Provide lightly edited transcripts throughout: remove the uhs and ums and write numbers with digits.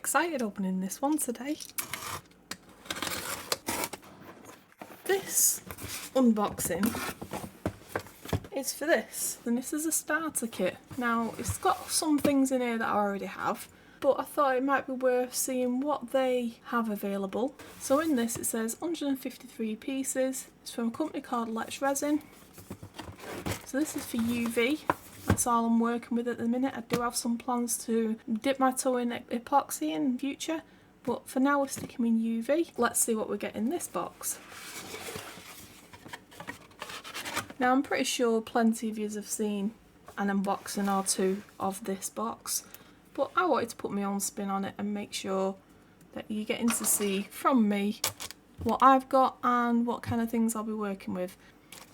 excited opening this one today. This unboxing is for this, and this is a starter kit. Now it's got some things in here that I already have, but I thought it might be worth seeing what they have available. So in this it says 153 pieces. It's from a company called Resin. So this is for UV. That's all I'm working with at the minute. I do have some plans to dip my toe in epoxy in future, but for now we're sticking in UV. Let's see what we get in this box. Now I'm pretty sure plenty of you have seen an unboxing or two of this box, but I wanted to put my own spin on it and make sure that you're getting to see from me what I've got and what kind of things I'll be working with.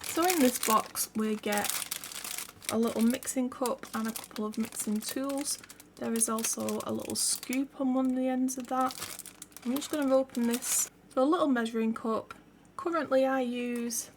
So in this box we get a little mixing cup and a couple of mixing tools. There is also a little scoop on one of the ends of that. I'm just going to open this. So a little measuring cup. Currently I use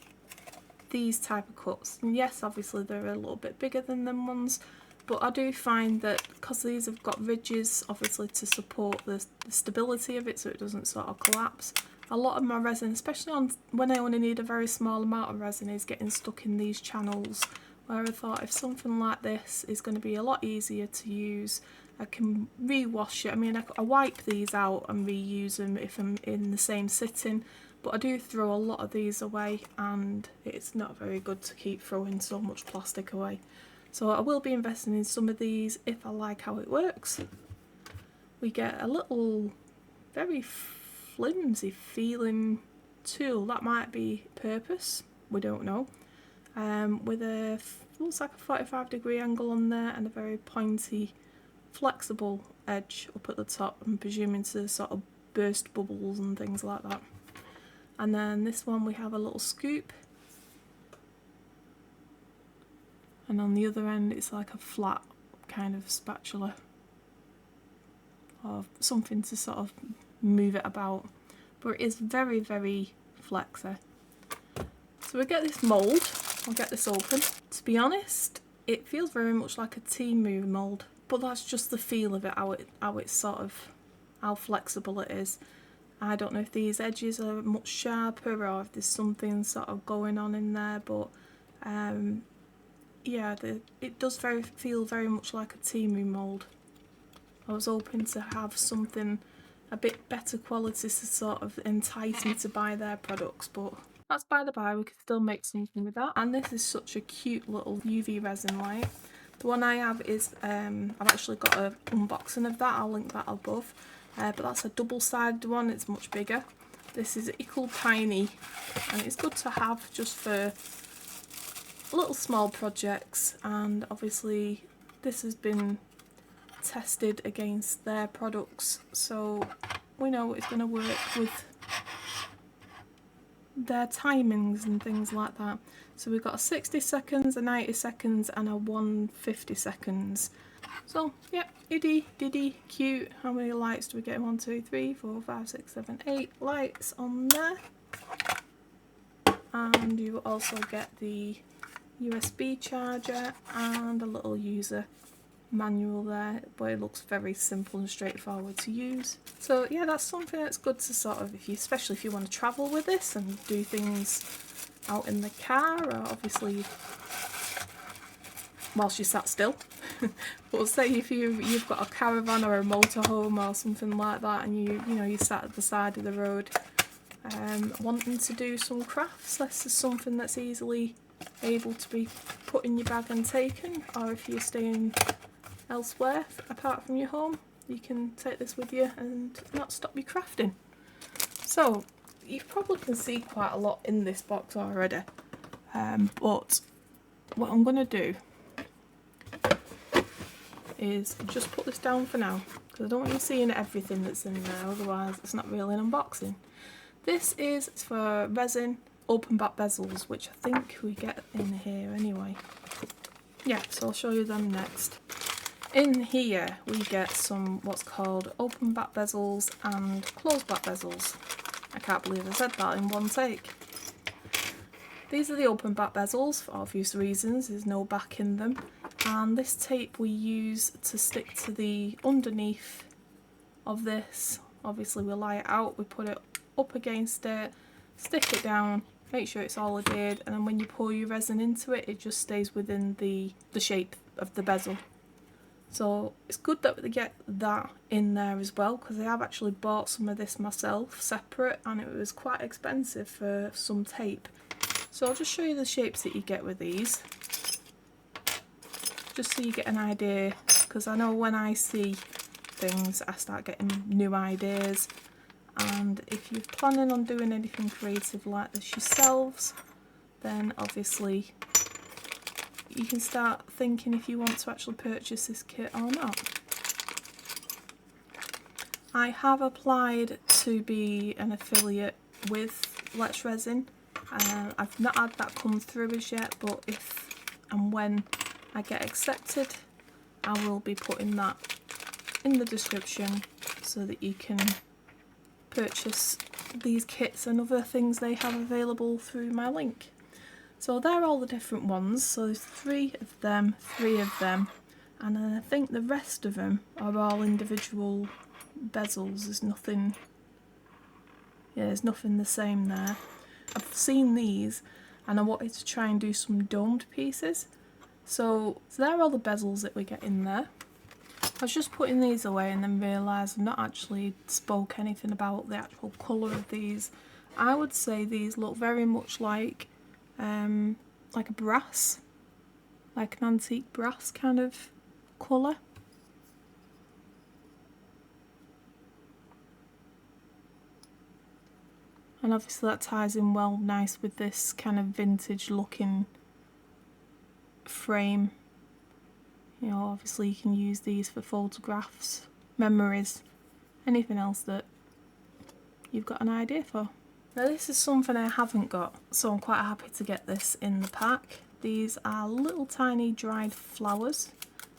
these type of cups, and yes, obviously they're a little bit bigger than them ones, but I do find that because these have got ridges obviously to support the stability of it so it doesn't sort of collapse, a lot of my resin, especially on when I only need a very small amount of resin, is getting stuck in these channels, where I thought if something like this is going to be a lot easier to use, I can rewash it. I mean, I wipe these out and reuse them if I'm in the same sitting, but I do throw a lot of these away and it's not very good to keep throwing so much plastic away. So I will be investing in some of these if I like how it works. We get a little very flimsy feeling tool, that might be purpose, we don't know. With a, looks like a 45-degree angle on there and a very pointy, flexible edge up at the top. I'm presuming to sort of burst bubbles and things like that. And then this one we have a little scoop. And on the other end it's like a flat kind of spatula or something to sort of move it about. But it is very, very flexy. So we get this mould. I'll get this open. To be honest, it feels very much like a Temu mould, but that's just the feel of it, how it's sort of, how flexible it is. I don't know if these edges are much sharper or if there's something sort of going on in there, but yeah, it does feel very much like a Temu mould. I was hoping to have something a bit better quality to sort of entice me to buy their products, but that's by the by, we could still make something with that. And this is such a cute little UV resin light. The one I have is, I've actually got an unboxing of that, I'll link that above. But that's a double-sided one, it's much bigger. This is equal tiny, and it's good to have just for little small projects, and obviously this has been tested against their products, so we know it's going to work with their timings and things like that. So we've got a 60 seconds, a 90 seconds and a 150 seconds. So yeah, itty diddy cute. How many lights do we get? 1, 2, 3, 4, 5, 6, 7, 8 lights on there. And you also get the USB charger and a little user manual there, but it looks very simple and straightforward to use. So yeah, that's something that's good to sort of, especially if you want to travel with this and do things out in the car, or obviously whilst you sat still. But say if you've got a caravan or a motorhome or something like that, and you know you sat at the side of the road wanting to do some crafts, this is something that's easily able to be put in your bag and taken. Or if you're staying elsewhere apart from your home, you can take this with you and not stop you crafting. So you probably can see quite a lot in this box already, but what I'm going to do is just put this down for now, because I don't want you seeing everything that's in there, otherwise it's not really an unboxing. This is for resin open back bezels, which I think we get in here anyway. Yeah, so I'll show you them next. In here we get some what's called open back bezels and closed back bezels. I can't believe I said that in one take. These are the open back bezels for obvious reasons, there's no back in them, and this tape we use to stick to the underneath of this. Obviously we lie it out, we put it up against it, stick it down, make sure it's all adhered, and then when you pour your resin into it, it just stays within the shape of the bezel. So it's good that we get that in there as well, because I have actually bought some of this myself separate and it was quite expensive for some tape. So I'll just show you the shapes that you get with these, just so you get an idea, because I know when I see things I start getting new ideas, and if you're planning on doing anything creative like this yourselves, then obviously you can start thinking if you want to actually purchase this kit or not. I have applied to be an affiliate with Let's Resin. I've not had that come through as yet, but if and when I get accepted, I will be putting that in the description so that you can purchase these kits and other things they have available through my link. So they're all the different ones, so there's 3 of them, 3 of them, and then I think the rest of them are all individual bezels. There's nothing, yeah, there's nothing the same there. I've seen these and I wanted to try and do some domed pieces, so they're all the bezels that we get in there. I was just putting these away and then realised I've not actually spoke anything about the actual colour of these. I would say these look very much like a brass, like an antique brass kind of colour. And obviously that ties in well nice with this kind of vintage looking frame. You know, obviously you can use these for photographs, memories, anything else that you've got an idea for. Now this is something I haven't got, so I'm quite happy to get this in the pack. These are little tiny dried flowers.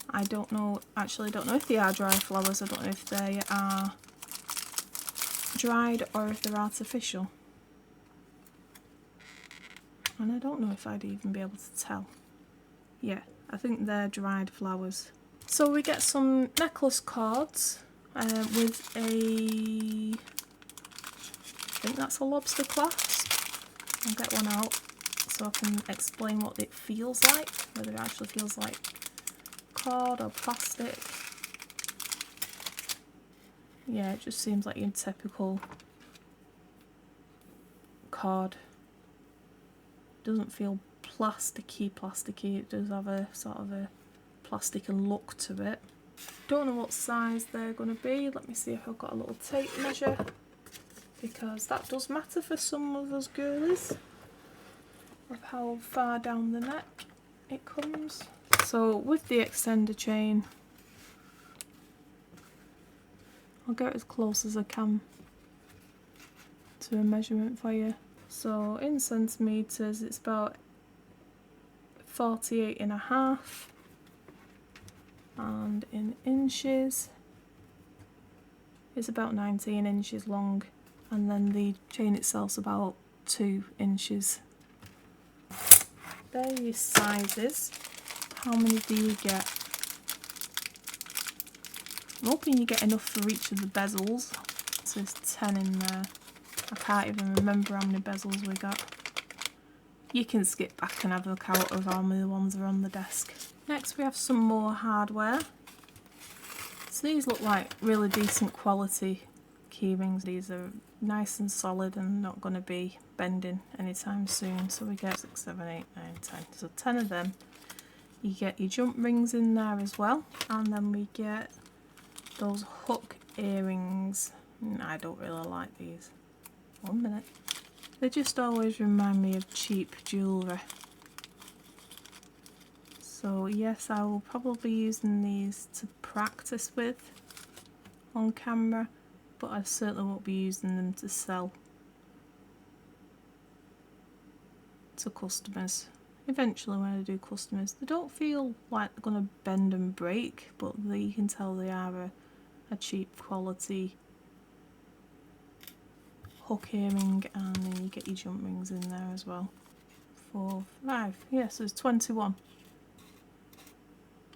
I don't know if they are dried flowers. I don't know if they are dried or if they're artificial. And I don't know if I'd even be able to tell. Yeah, I think they're dried flowers. So we get some necklace cords with a, I think that's a lobster clasp. I'll get one out so I can explain what it feels like, whether it actually feels like cord or plastic. Yeah, it just seems like your typical cord. Doesn't feel plasticky. It does have a sort of a plastic look to it. Don't know what size they're going to be. Let me see if I've got a little tape measure, because that does matter for some of us girlies, of how far down the neck it comes. So with the extender chain, I'll get as close as I can to a measurement for you. So in centimetres it's about 48.5, and in inches it's about 19 inches long, and then the chain itself's about 2 inches. There are your sizes. How many do you get? I'm hoping you get enough for each of the bezels. So there's 10 in there. I can't even remember how many bezels we got. You can skip back and have a count of how many ones are on the desk. Next we have some more hardware. So these look like really decent quality keyrings. These are nice and solid and not going to be bending anytime soon. So we get 6, 7, 8, 9, 10. So 10 of them. You get your jump rings in there as well. And then we get those hook earrings. I don't really like these. 1 minute. They just always remind me of cheap jewellery. So yes, I will probably be using these to practice with on camera, but I certainly won't be using them to sell to customers. Eventually when I do customers, they don't feel like they're going to bend and break, but you can tell they are a cheap quality hook earring, and then you get your jump rings in there as well. 4, 5, yes, there's 21.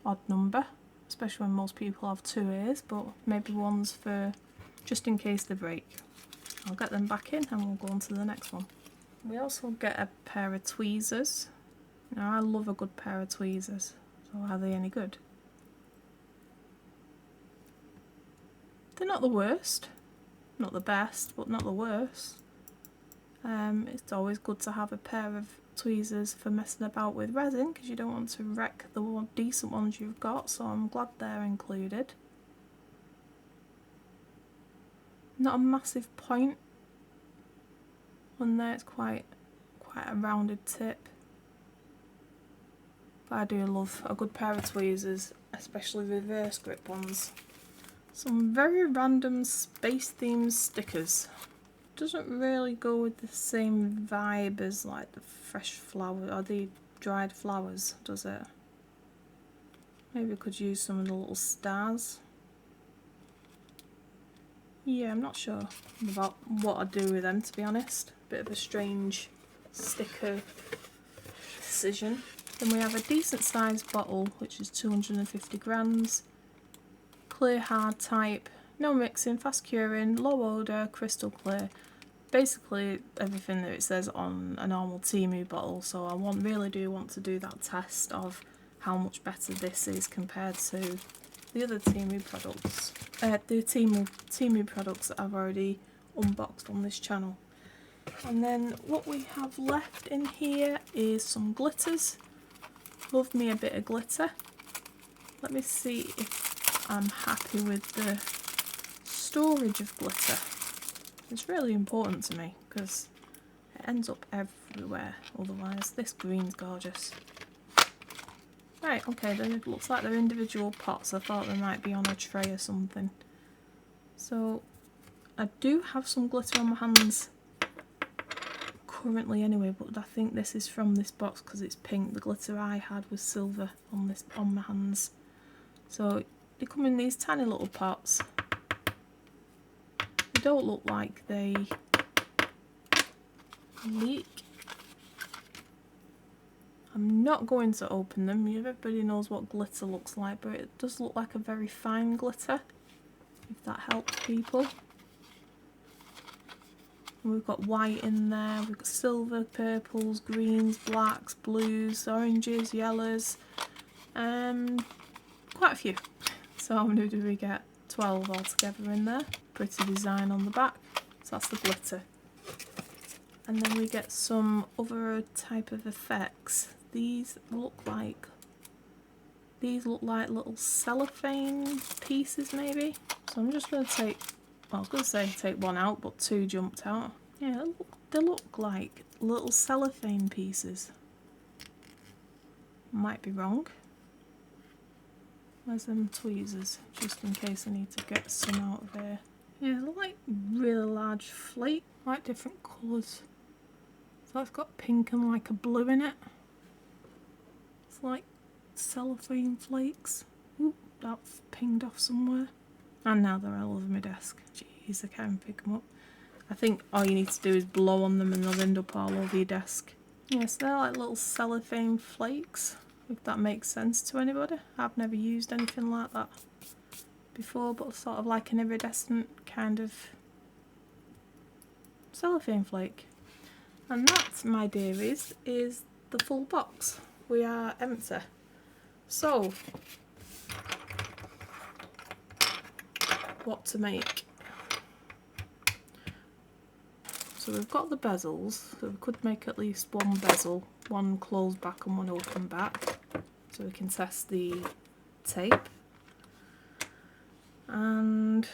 Odd number. especially when most people have 2 ears, but maybe one's for just in case they break. I'll get them back in and we'll go on to the next one. We also get a pair of tweezers. Now I love a good pair of tweezers, so are they any good? They're not the worst, not the best, but not the worst. It's always good to have a pair of tweezers for messing about with resin because you don't want to wreck the decent ones you've got, so I'm glad they're included. Not a massive point on there, it's quite a rounded tip. But I do love a good pair of tweezers, especially reverse grip ones. Some very random space themed stickers. Doesn't really go with the same vibe as like the fresh flower or the dried flowers, does it? Maybe we could use some of the little stars. Yeah, I'm not sure about what I'd do with them, to be honest. Bit of a strange sticker decision. Then we have a decent sized bottle, which is 250 grams. Clear hard type, no mixing, fast curing, low odour, crystal clear. Basically everything that it says on a normal Temu bottle, so I really do want to do that test of how much better this is compared to the other Temu products. The Temu products that I've already unboxed on this channel. And then what we have left in here is some glitters. Love me a bit of glitter. Let me see if I'm happy with the storage of glitter. It's really important to me because it ends up everywhere otherwise. This green's gorgeous. Right, okay, it looks like they're individual pots. I thought they might be on a tray or something. So I do have some glitter on my hands currently anyway, but I think this is from this box because it's pink. The glitter I had was silver on my hands. So they come in these tiny little pots. They don't look like they leak. I'm not going to open them. Everybody knows what glitter looks like, but it does look like a very fine glitter, if that helps people. And we've got white in there, we've got silver, purples, greens, blacks, blues, oranges, yellows, quite a few. So how many do we get? 12 altogether in there. Pretty design on the back. So that's the glitter. And then we get some other type of effects. These look like little cellophane pieces maybe. So I'm just going to take, well, I was going to say take one out, but 2 jumped out. Yeah, they look like little cellophane pieces. Might be wrong. Where's them tweezers, just in case I need to get some out of here. Yeah, they're like really large flake, like different colours. So it's got pink and like a blue in it. It's like cellophane flakes. Oop, that's pinged off somewhere. And now they're all over my desk. Jeez, I can't even pick them up. I think all you need to do is blow on them and they'll end up all over your desk. Yeah, so they're like little cellophane flakes, if that makes sense to anybody. I've never used anything like that before, but sort of like an iridescent kind of cellophane flake. And that, my dearies, is the full box. We are empty. So, what to make? So we've got the bezels, so we could make at least one bezel, one closed back and one open back, so we can test the tape. And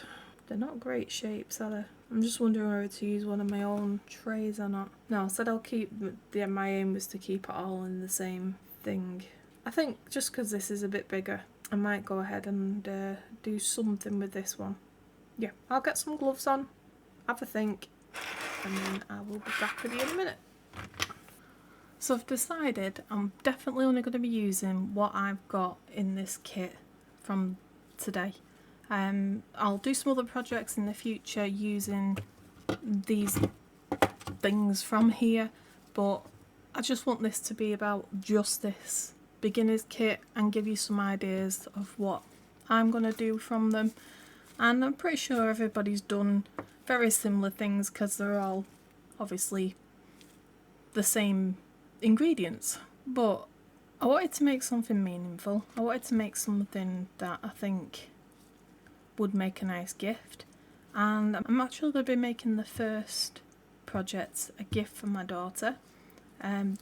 they're not great shapes, are they? I'm just wondering whether to use one of my own trays or not. No, I said I'll keep, my aim was to keep it all in the same thing. I think just because this is a bit bigger, I might go ahead and do something with this one. Yeah, I'll get some gloves on, have a think, and then I will be back with you in a minute. So I've decided I'm definitely only going to be using what I've got in this kit from today. I'll do some other projects in the future using these things from here, but I just want this to be about just this beginner's kit and give you some ideas of what I'm going to do from them, and I'm pretty sure everybody's done very similar things because they're all obviously the same ingredients. But I wanted to make something meaningful. I wanted to make something that I think would make a nice gift, and I'm actually going to be making the first project a gift for my daughter.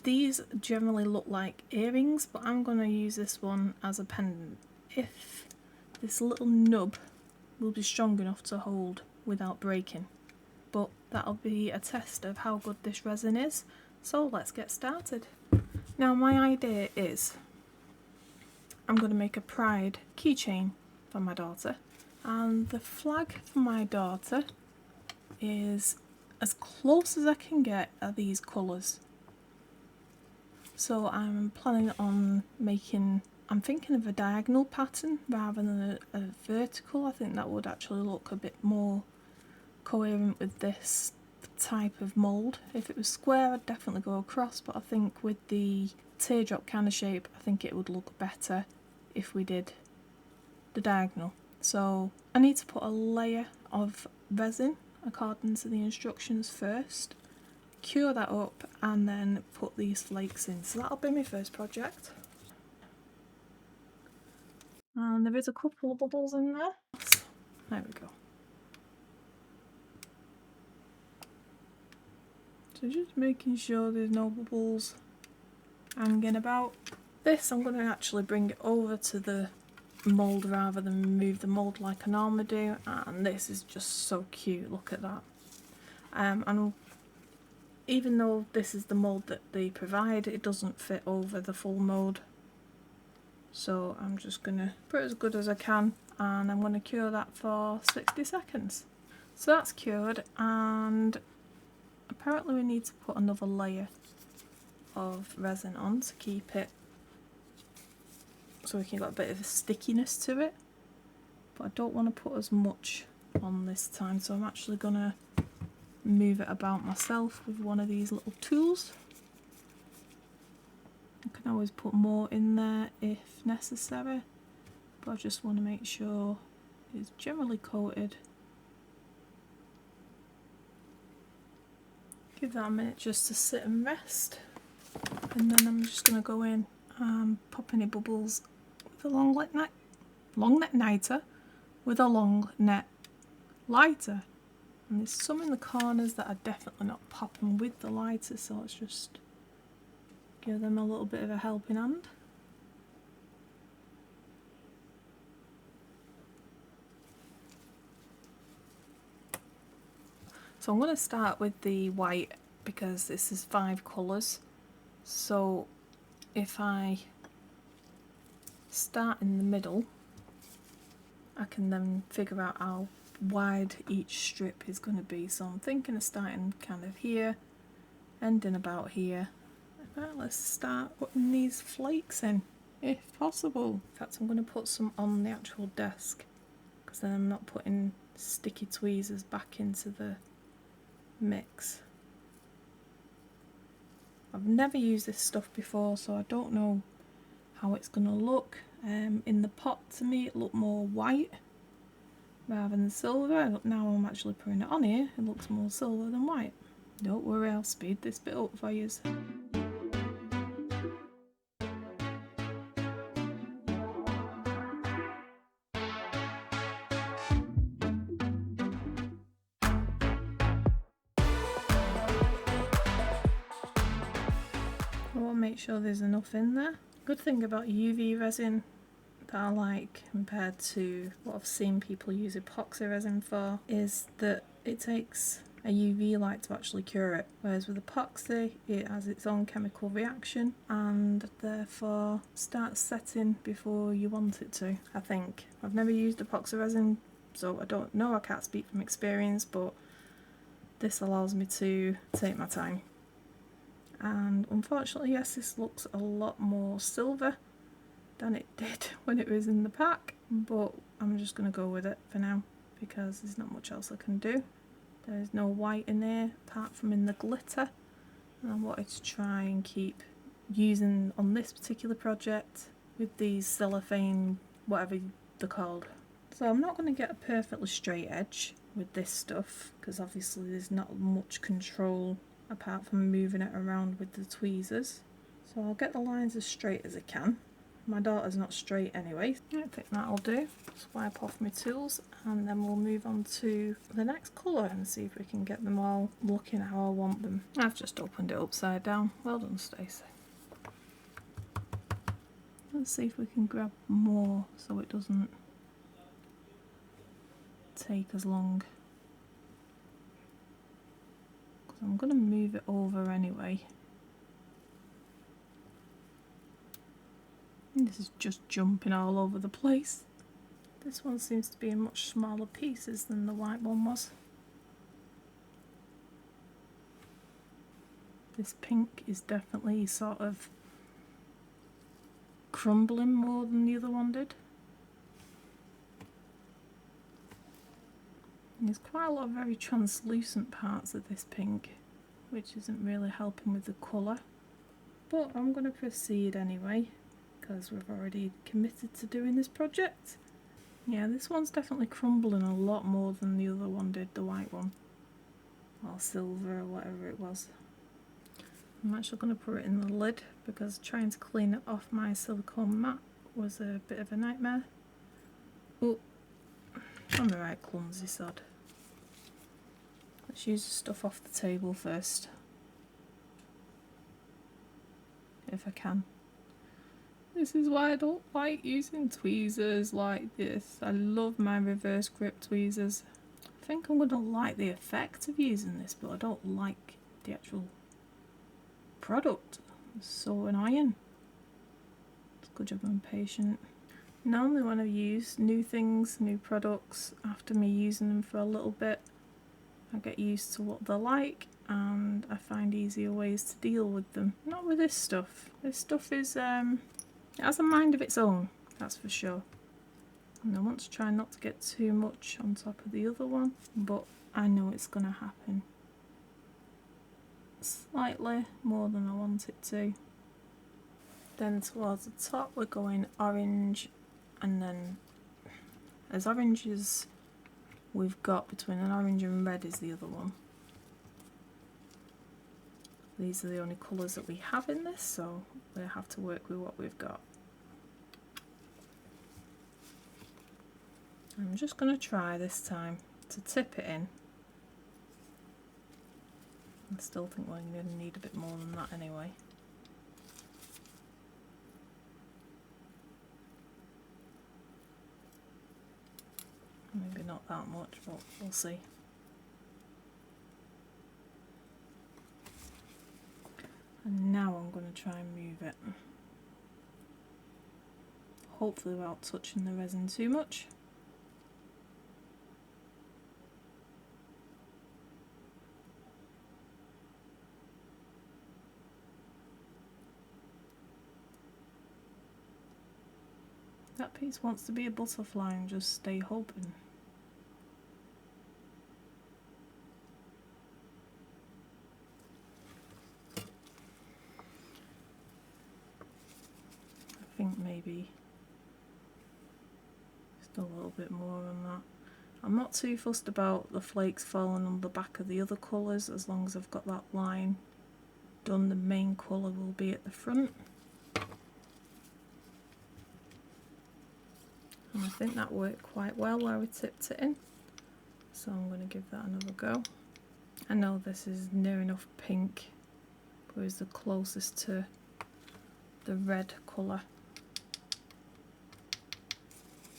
These generally look like earrings, but I'm going to use this one as a pendant. If this little nub will be strong enough to hold without breaking. But that'll be a test of how good this resin is. So let's get started. Now my idea is I'm going to make a pride keychain for my daughter, and the flag for my daughter is as close as I can get at these colours. So I'm planning on I'm thinking of a diagonal pattern rather than a vertical. I think that would actually look a bit more coherent with this type of mould. If it was square, I'd definitely go across, but I think with the teardrop kind of shape, I think it would look better if we did the diagonal. So I need to put a layer of resin according to the instructions first, cure that up, and then put these flakes in. So that'll be my first project. And there is a couple of bubbles in there. There we go. So just making sure there's no bubbles hanging about. This I'm going to actually bring it over to the mould rather than move the mould like I normally do, and this is just so cute, look at that. And even though this is the mould that they provide, it doesn't fit over the full mould. So I'm just going to put it as good as I can, and I'm going to cure that for 60 seconds. So that's cured, and apparently we need to put another layer of resin on to keep it so we can get a bit of a stickiness to it. But I don't want to put as much on this time, so I'm actually going to move it about myself with one of these little tools. I can always put more in there if necessary, but I just want to make sure it's generally coated. Give that a minute just to sit and rest, and then I'm just going to go in and pop any bubbles with a long neck lighter, with a long neck lighter. And there's some in the corners that are definitely not popping with the lighter, so let's just give them a little bit of a helping hand. So I'm going to start with the white because this is 5 colours. So if I start in the middle, I can then figure out how wide each strip is going to be. So I'm thinking of starting kind of here, ending about here. Right, let's start putting these flakes in, if possible. In fact, I'm going to put some on the actual desk, because then I'm not putting sticky tweezers back into the mix. I've never used this stuff before, so I don't know how it's going to look. In the pot, to me, it looked more white rather than silver. Now I'm actually putting it on here, it looks more silver than white. Don't worry, I'll speed this bit up for you. I want to make sure there's enough in there. Good thing about UV resin that I like compared to what I've seen people use epoxy resin for is that it takes a UV light to actually cure it, whereas with epoxy it has its own chemical reaction and therefore starts setting before you want it to. I think I've never used epoxy resin, so I don't know, I can't speak from experience, but this allows me to take my time. And unfortunately, yes, this looks a lot more silver than it did when it was in the pack, but I'm just going to go with it for now because there's not much else I can do. There's no white in there apart from in the glitter, and I wanted to try and keep using on this particular project with these cellophane, whatever they're called. So I'm not going to get a perfectly straight edge with this stuff because obviously there's not much control apart from moving it around with the tweezers. So I'll get the lines as straight as I can. My daughter's not straight anyway. I think that'll do. Just wipe off my tools and then we'll move on to the next colour and see if we can get them all looking how I want them. I've just opened it upside down. Well done, Stacey. Let's see if we can grab more so it doesn't take as long. Because I'm going to move it over anyway. This is just jumping all over the place. This one seems to be in much smaller pieces than the white one was. This pink is definitely sort of crumbling more than the other one did. And there's quite a lot of very translucent parts of this pink, which isn't really helping with the colour. But I'm going to proceed anyway, because we've already committed to doing this project. Yeah, this one's definitely crumbling a lot more than the other one did, the white one. Or silver or whatever it was. I'm actually going to put it in the lid because trying to clean it off my silicone mat was a bit of a nightmare. Oh, I'm the right clumsy sod. Let's use the stuff off the table first. If I can. This is why I don't like using tweezers like this. I love my reverse grip tweezers. I think I'm going to like the effect of using this, but I don't like the actual product. It's so annoying. It's good job I'm patient. Normally when I use new things, new products, after me using them for a little bit, I get used to what they're like and I find easier ways to deal with them. Not with this stuff. This stuff is, it has a mind of its own, that's for sure. And I want to try not to get too much on top of the other one, but I know it's going to happen. Slightly more than I want it to. Then towards the top we're going orange, and then as orange as we've got between an orange and red is the other one. These are the only colours that we have in this, so we have to work with what we've got. I'm just going to try this time to tip it in. I still think we're going to need a bit more than that anyway. Maybe not that much, but we'll see. And now I'm going to try and move it. Hopefully without touching the resin too much. That piece wants to be a butterfly and just stay hoping. I think maybe just a little bit more on that. I'm not too fussed about the flakes falling on the back of the other colours as long as I've got that line done. The main colour will be at the front. And I think that worked quite well where we tipped it in, so I'm going to give that another go. I know this is near enough pink, but it's the closest to the red colour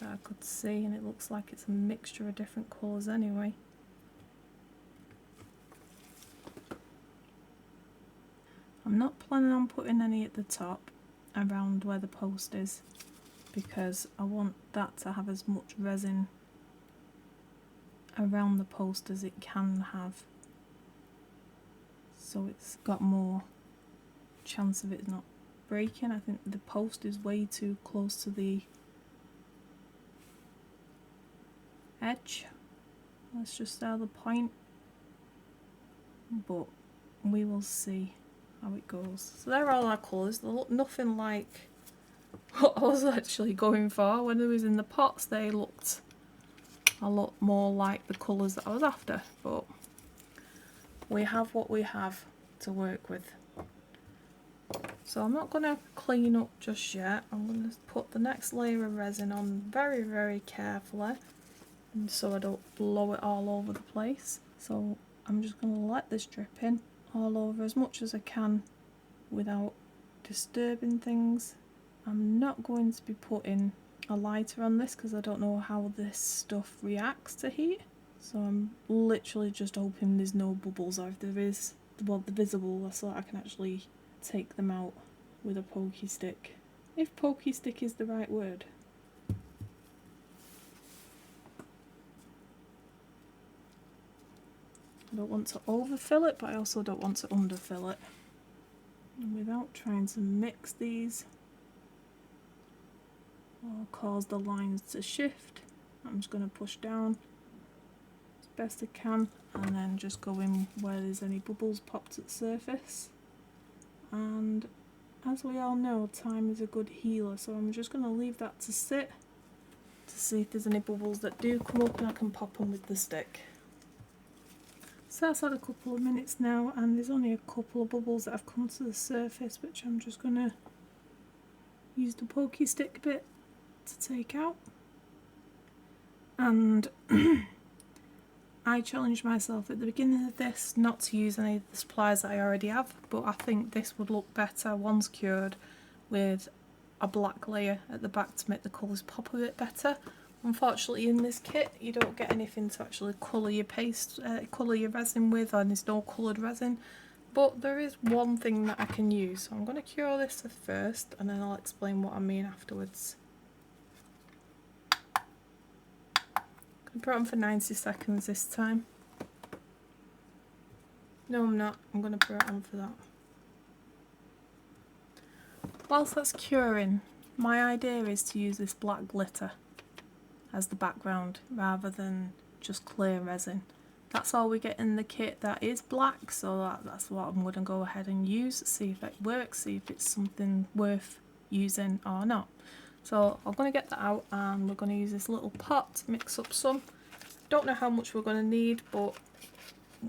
that I could see, and it looks like it's a mixture of different colours anyway. I'm not planning on putting any at the top around where the post is, because I want that to have as much resin around the post as it can have, so it's got more chance of it not breaking. I think the post is way too close to the edge. That's just the point, but we will see how it goes. So there are all our colours. They look nothing like what I was actually going for. When they was in the pots, they looked a lot more like the colours that I was after, but we have what we have to work with. So I'm not going to clean up just yet. I'm going to put the next layer of resin on very, very carefully, and so I don't blow it all over the place. So I'm just going to let this drip in all over as much as I can without disturbing things. I'm not going to be putting a lighter on this because I don't know how this stuff reacts to heat. So I'm literally just hoping there's no bubbles, or if there is, well, they're visible so I can actually take them out with a pokey stick. If pokey stick is the right word. I don't want to overfill it, but I also don't want to underfill it. And without trying to mix these or cause the lines to shift, I'm just going to push down as best I can and then just go in where there's any bubbles popped at the surface. And as we all know, time is a good healer, so I'm just going to leave that to sit to see if there's any bubbles that do come up, and I can pop them with the stick. So that's had a couple of minutes now, and there's only a couple of bubbles that have come to the surface, which I'm just going to use the pokey stick bit to take out. And I challenged myself at the beginning of this not to use any of the supplies that I already have, but I think this would look better once cured with a black layer at the back to make the colours pop a bit better. Unfortunately in this kit you don't get anything to actually colour your paste, colour your resin with, and there's no coloured resin. But there is one thing that I can use, so I'm going to cure this first and then I'll explain what I mean afterwards. I'm put it on for 90 seconds this time. No, I'm not. I'm going to put it on for that. Whilst that's curing, my idea is to use this black glitter as the background rather than just clear resin. That's all we get in the kit that is black, so that's what I'm going to go ahead and use, see if it works, see if it's something worth using or not. So I'm going to get that out and we're going to use this little pot to mix up some. Don't know how much we're going to need, but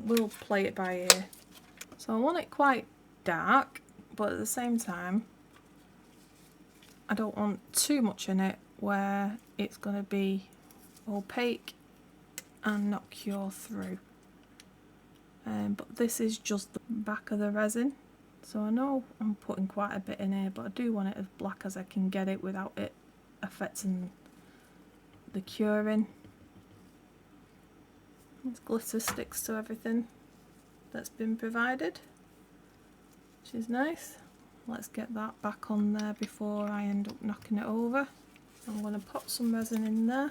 we'll play it by ear. So I want it quite dark, but at the same time I don't want too much in it where it's going to be opaque and not cure through. But this is just the back of the resin, so I know I'm putting quite a bit in here, but I do want it as black as I can get it without it affecting the curing. This glitter sticks to everything that's been provided, which is nice. Let's get that back on there before I end up knocking it over. I'm going to pop some resin in there.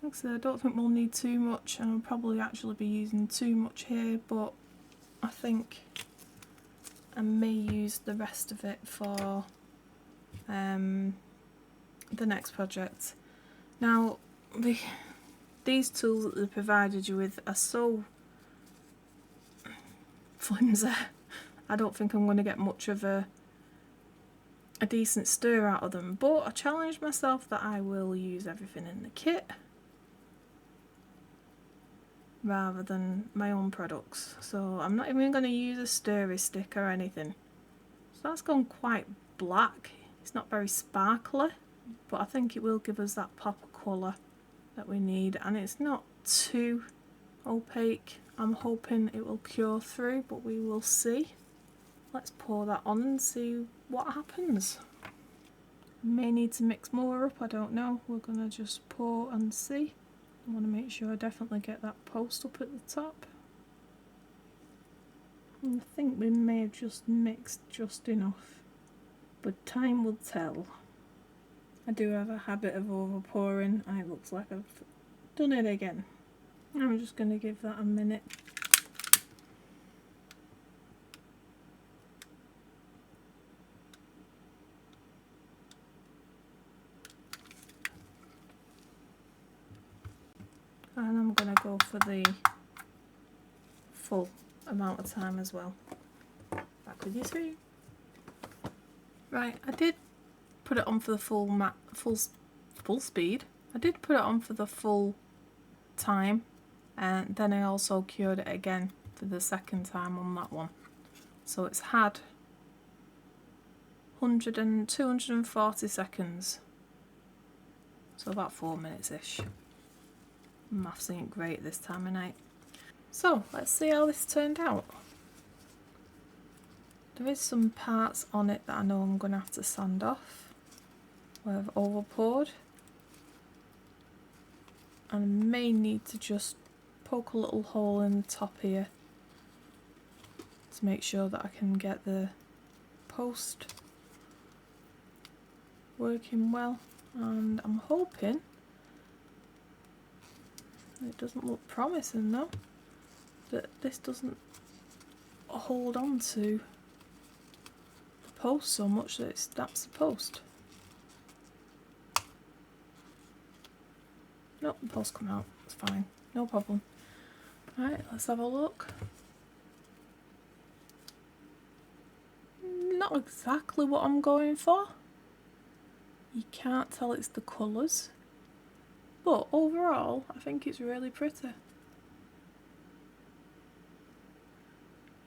Like I said, I don't think we'll need too much, and I'll probably actually be using too much here, but I think I may use the rest of it for the next project. Now, these tools that they provided you with are so flimsy. I don't think I'm going to get much of a decent stir out of them, but I challenged myself that I will use everything in the kit rather than my own products. So I'm not even going to use a stirry stick or anything. So that's gone quite black. It's not very sparkly, but I think it will give us that pop of colour that we need, and it's not too opaque. I'm hoping it will cure through, but we will see. Let's pour that on and see what happens. May need to mix more up, I don't know. We're going to just pour and see. I want to make sure I definitely get that post up at the top. And I think we may have just mixed just enough, but time will tell. I do have a habit of over pouring, and it looks like I've done it again. I'm just going to give that a minute. And I'm going to go for the full amount of time as well. Back with you soon. Right, I did put it on for the full speed. I did put it on for the full time, and then I also cured it again for the second time on that one. So it's had 240 seconds. So about 4 minutes-ish. Maths ain't great this time of night. So let's see how this turned out. There is some parts on it that I know I'm going to have to sand off where I've over poured. And I may need to just poke a little hole in the top here to make sure that I can get the post working well. And I'm hoping, it doesn't look promising though, that this doesn't hold on to the post so much that it snaps the post. Nope, the post come out, it's fine, no problem. Right, let's have a look. Not exactly what I'm going for. You can't tell it's the colours, but overall I think it's really pretty.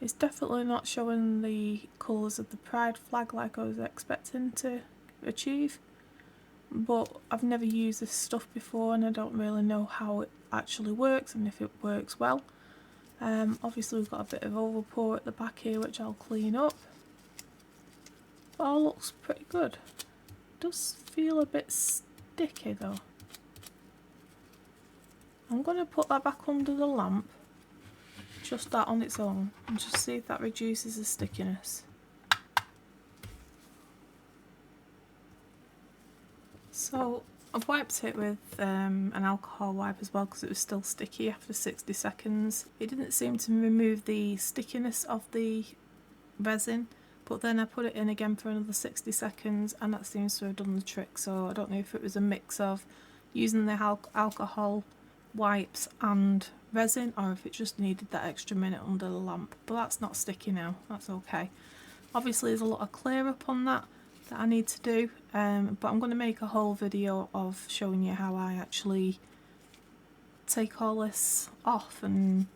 It's definitely not showing the colours of the pride flag like I was expecting to achieve, but I've never used this stuff before and I don't really know how it actually works and if it works well. Obviously we've got a bit of overpour at the back here which I'll clean up, but all looks pretty good. Does feel a bit sticky though. I'm going to put that back under the lamp, just that on its own, and just see if that reduces the stickiness. So I've wiped it with an alcohol wipe as well because it was still sticky after 60 seconds. It didn't seem to remove the stickiness of the resin, but then I put it in again for another 60 seconds and that seems to have done the trick. So I don't know if it was a mix of using the alcohol wipes and resin or if it just needed that extra minute under the lamp, but that's not sticky now, that's okay. Obviously there's a lot of clear up on that I need to do, but I'm going to make a whole video of showing you how I actually take all this off and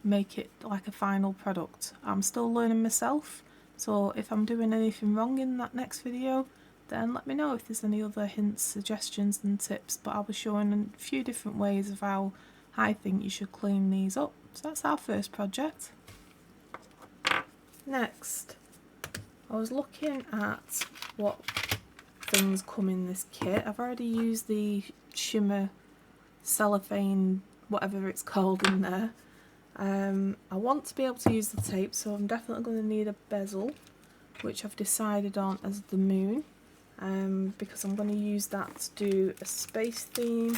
make it like a final product. I'm still learning myself, so if I'm doing anything wrong in that next video then let me know if there's any other hints, suggestions and tips, but I'll be showing a few different ways of how I think you should clean these up. So that's our first project. Next, I was looking at what things come in this kit. I've already used the shimmer cellophane, whatever it's called, in there. I want to be able to use the tape, so I'm definitely going to need a bezel, which I've decided on as the moon, because I'm going to use that to do a space theme.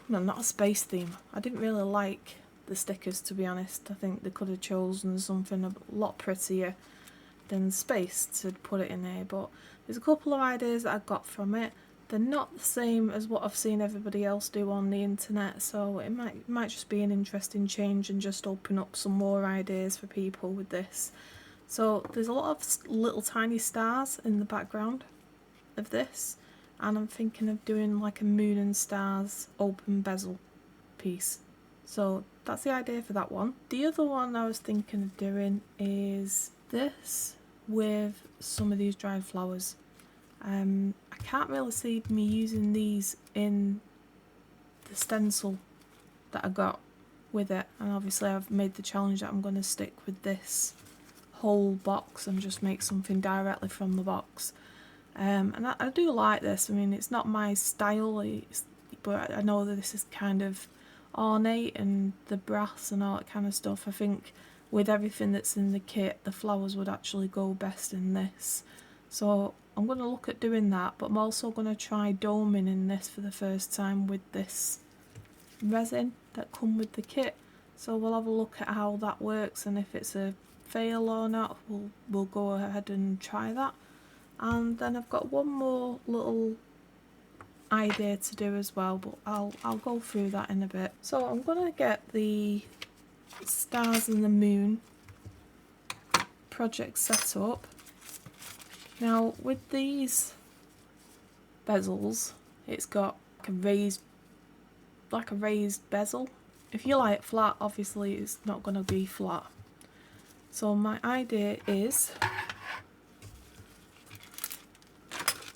No, not a space theme. I didn't really like the stickers, to be honest. I think they could have chosen something a lot prettier than space to put it in there, but there's a couple of ideas that I got from it. They're not the same as what I've seen everybody else do on the internet, so it might just be an interesting change and just open up some more ideas for people with this. So there's a lot of little tiny stars in the background of this, and I'm thinking of doing like a moon and stars open bezel piece. So that's the idea for that one. The other one I was thinking of doing is this with some of these dried flowers. I can't really see me using these in the stencil that I got with it, and obviously I've made the challenge that I'm going to stick with this whole box and just make something directly from the box. And I do like this. I mean, it's not my style, but I know that this is kind of ornate and the brass and all that kind of stuff. I think with everything that's in the kit, the flowers would actually go best in this. So I'm going to look at doing that, but I'm also going to try doming in this for the first time with this resin that come with the kit. So we'll have a look at how that works, and if it's a fail or not, we'll go ahead and try that. And then I've got one more little idea to do as well, but I'll go through that in a bit. So I'm going to get the stars and the moon project set up. Now with these bezels, it's got like a raised bezel. If you lie it flat, obviously it's not going to be flat. So my idea is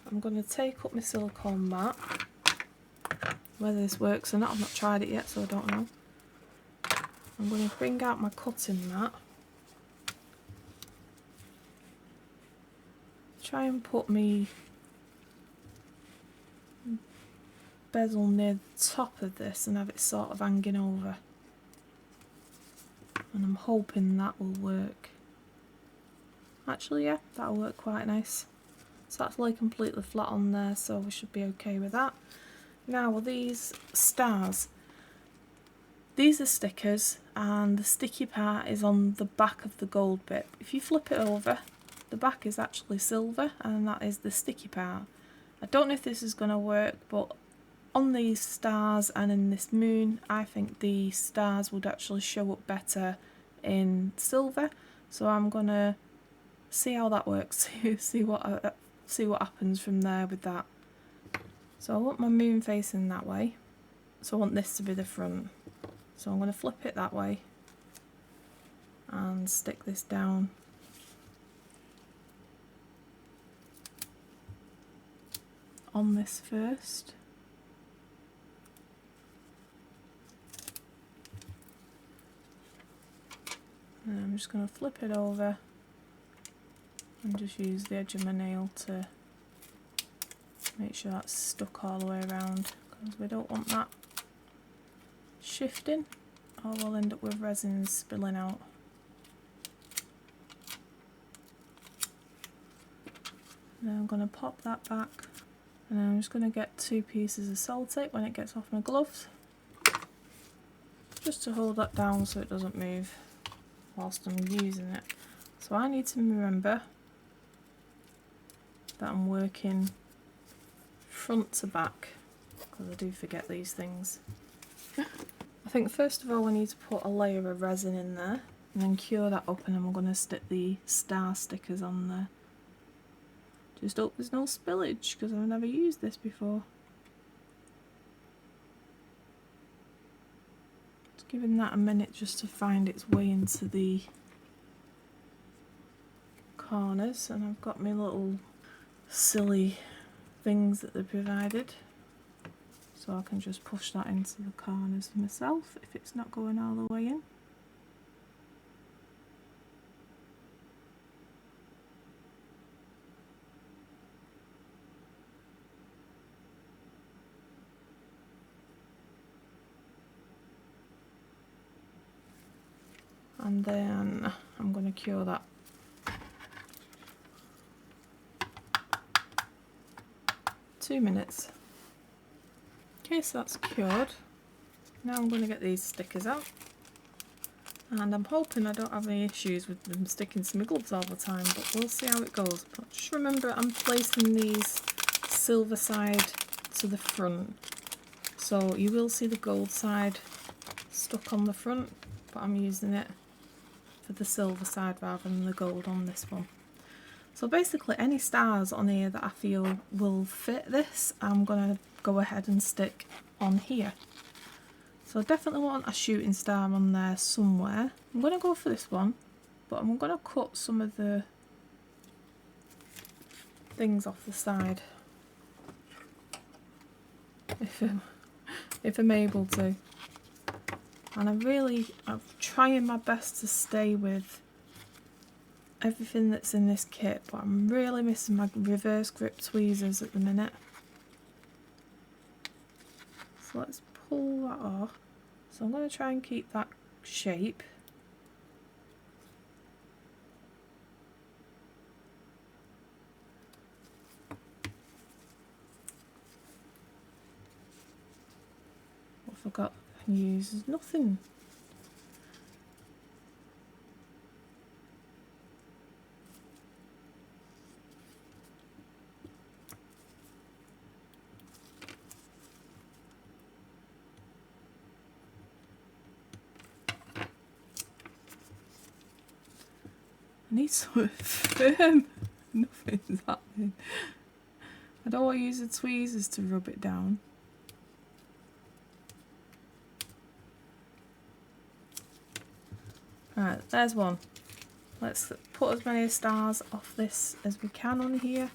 I'm going to take up my silicone mat. Whether this works or not, I've not tried it yet, so I don't know. I'm going to bring out my cutting mat. Try and put me bezel near the top of this and have it sort of hanging over. And I'm hoping that will work. Actually, yeah, that'll work quite nice. So that's like completely flat on there, so we should be okay with that. Now with these stars, these are stickers and the sticky part is on the back of the gold bit. If you flip it over, the back is actually silver and that is the sticky part. I don't know if this is going to work, but on these stars and in this moon, I think the stars would actually show up better in silver. So I'm going to see how that works, see what happens from there with that. So I want my moon facing that way, so I want this to be the front. So I'm going to flip it that way and stick this down on this first. And I'm just going to flip it over and just use the edge of my nail to make sure that's stuck all the way around, because we don't want that shifting or we'll end up with resin spilling out. Now I'm going to pop that back and I'm just going to get 2 pieces of sellotape when it gets off my gloves, just to hold that down so it doesn't move whilst I'm using it. So I need to remember that I'm working front to back, because I do forget these things. I think first of all we need to put a layer of resin in there and then cure that up, and then we're going to stick the star stickers on there. Just hope there's no spillage because I've never used this before. Just giving that a minute just to find its way into the corners, and I've got my little silly things that they provided, so I can just push that into the corners myself if it's not going all the way in. And then I'm going to cure that. Two minutes. Okay, so that's cured. Now I'm going to get these stickers out, and I'm hoping I don't have any issues with them sticking to my gloves all the time, but we'll see how it goes. But just remember, I'm placing these silver side to the front, so you will see the gold side stuck on the front, but I'm using it for the silver side rather than the gold on this one. So basically any stars on here that I feel will fit this, I'm going to go ahead and stick on here. So I definitely want a shooting star on there somewhere. I'm going to go for this one, but I'm going to cut some of the things off the side if I'm able to. And I'm trying my best to stay with everything that's in this kit, but I'm really missing my reverse grip tweezers at the minute. So let's pull that off. So I'm going to try and keep that shape. What I forgot I can use is nothing. need something firm. Nothing's happening. I don't want to use the tweezers to rub it down. Right, there's one. Let's put as many stars off this as we can on here.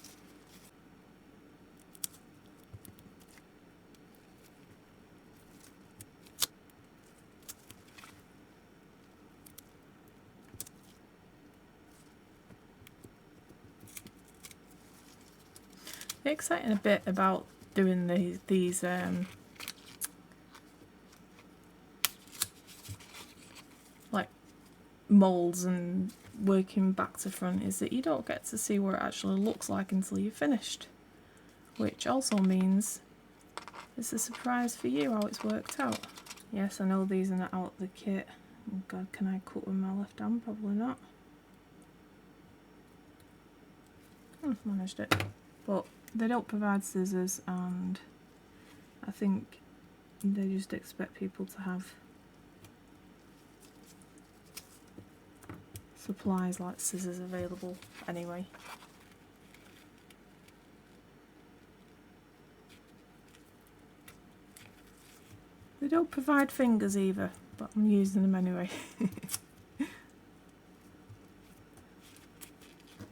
The exciting bit about doing these like molds and working back to front is that you don't get to see what it actually looks like until you're finished, which also means it's a surprise for you how it's worked out. Yes, I know these are not out of the kit. Oh god, can I cut with my left hand? Probably not. Managed it. But they don't provide scissors, and I think they just expect people to have supplies like scissors available anyway. They don't provide fingers either, but I'm using them anyway.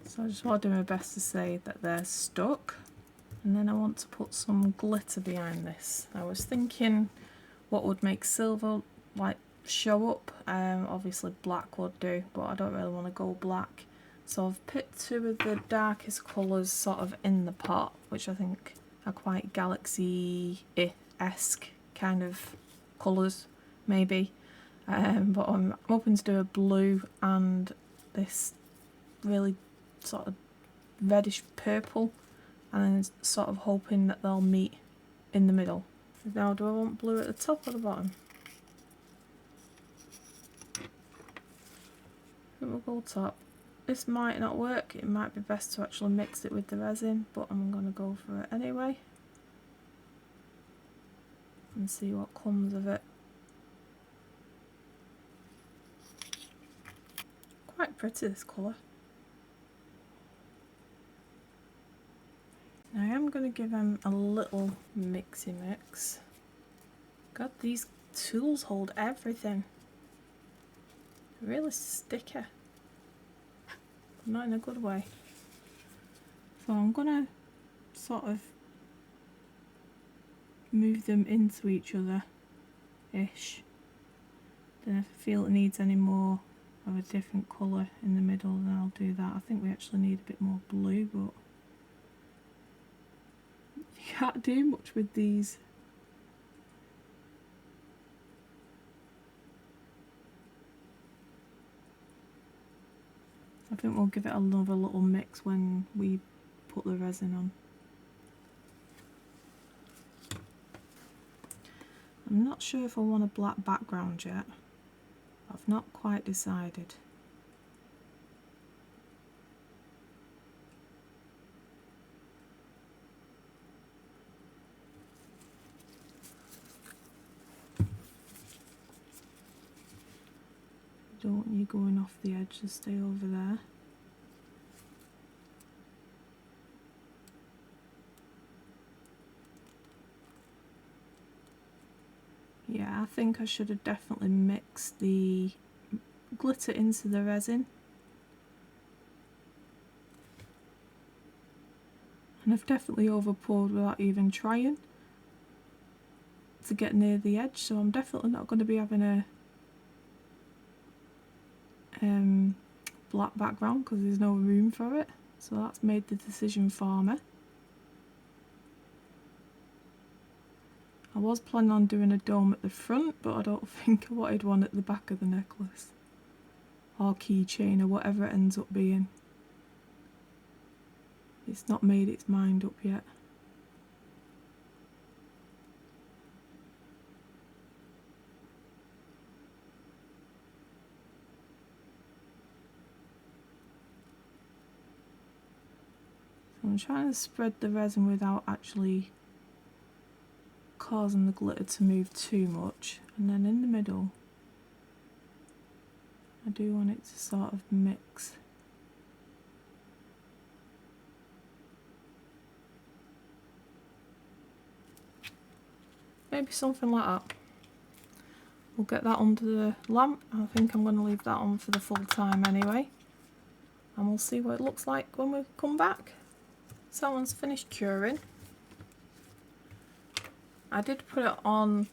So I just want to do my best to say that they're stuck. And then I want to put some glitter behind this. I was thinking what would make silver like show up. Obviously black would do, but I don't really want to go black. So I've picked two of the darkest colours sort of in the pot, which I think are quite galaxy-esque kind of colours, maybe. But I'm hoping to do a blue and this really sort of reddish purple, and then sort of hoping that they'll meet in the middle. Now, do I want blue at the top or the bottom? I think we'll go top. This might not work, it might be best to actually mix it with the resin, but I'm going to go for it anyway and see what comes of it. Quite pretty, this colour. I am going to give them a little mixy mix. God, these tools hold everything. Really sticky. Not in a good way. So I'm going to sort of move them into each other-ish. Then if I feel it needs any more of a different colour in the middle, then I'll do that. I think we actually need a bit more blue, but you can't do much with these. I think we'll give it another little mix when we put the resin on. I'm not sure if I want a black background yet. I've not quite decided. Don't want you going off the edge, to stay over there. Yeah, I think I should have definitely mixed the glitter into the resin. And I've definitely over poured without even trying to get near the edge, so I'm definitely not going to be having a black background because there's no room for it. So that's made the decision for me. I was planning on doing a dome at the front, but I don't think I wanted one at the back of the necklace or keychain or whatever it ends up being. It's not made its mind up yet. So I'm trying to spread the resin without actually causing the glitter to move too much, and then in the middle I do want it to sort of mix. maybe something like that. We'll get that under the lamp. I think I'm going to leave that on for the full time anyway. And we'll see what it looks like when we come back. So that one's finished curing. I did put it on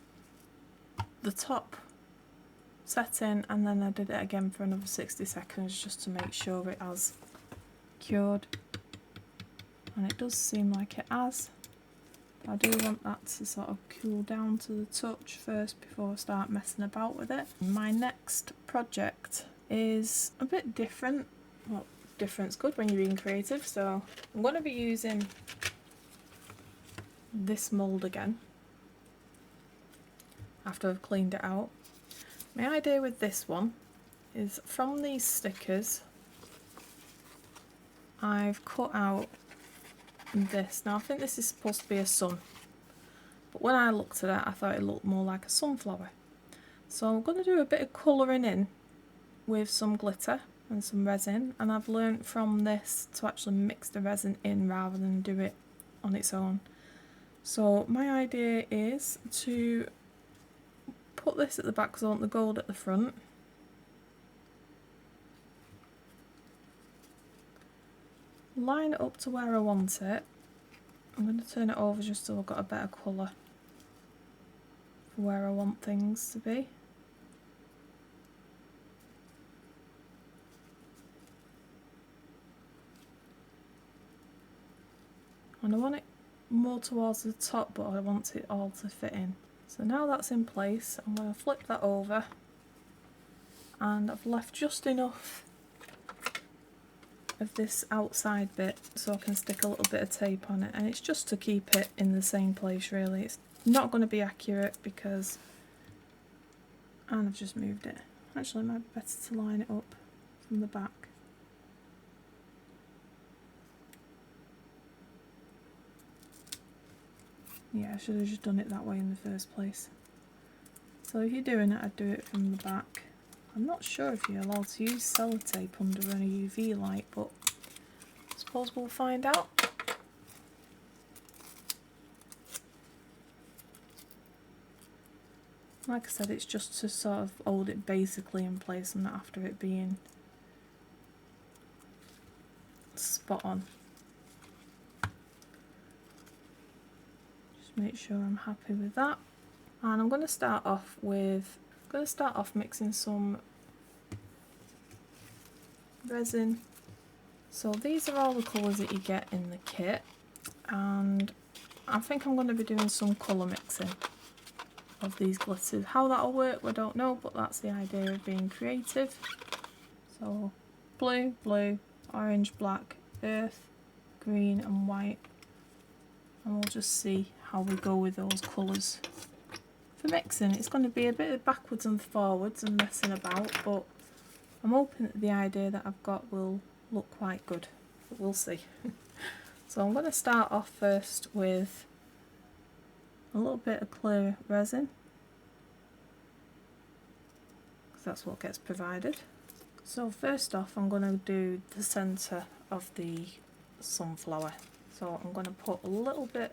the top setting and then I did it again for another 60 seconds just to make sure it has cured. And it does seem like it has. I do want that to sort of cool down to the touch first before I start messing about with it. My next project is a bit different. Well, different's good when you're being creative, so I'm going to be using this mould again after I've cleaned it out. My idea with this one is from these stickers I've cut out this. Now I think this is supposed to be a sun, but when I looked at it I thought it looked more like a sunflower. So I'm going to do a bit of colouring in with some glitter and some resin, and I've learnt from this to actually mix the resin in rather than do it on its own. So my idea is to put this at the back because I want the gold at the front. Line it up to where I want it. I'm going to turn it over just so I've got a better colour for where I want things to be. And I want it more towards the top, but I want it all to fit in. So now that's in place, I'm going to flip that over, and I've left just enough of this outside bit so I can stick a little bit of tape on it, and it's just to keep it in the same place really. It's not going to be accurate because, and I've just moved it. Actually it might be better to line it up from the back. Yeah, I should have just done it that way in the first place. So if you're doing it, I'd do it from the back. I'm not sure if you're allowed to use sellotape under a UV light, but I suppose we'll find out. Like I said, it's just to sort of hold it basically in place and not after it being spot on. Just make sure I'm happy with that. And I'm going to start off mixing some resin. So these are all the colours that you get in the kit, and I think I'm going to be doing some colour mixing of these glitters. How that'll work I don't know, but that's the idea of being creative. So blue, blue, orange, black, earth, green and white, and we'll just see how we go with those colours. For mixing, it's going to be a bit of backwards and forwards and messing about, but I'm hoping that the idea that I've got will look quite good, but we'll see. So I'm going to start off first with a little bit of clear resin, because that's what gets provided. So first off I'm going to do the centre of the sunflower. So I'm going to put a little bit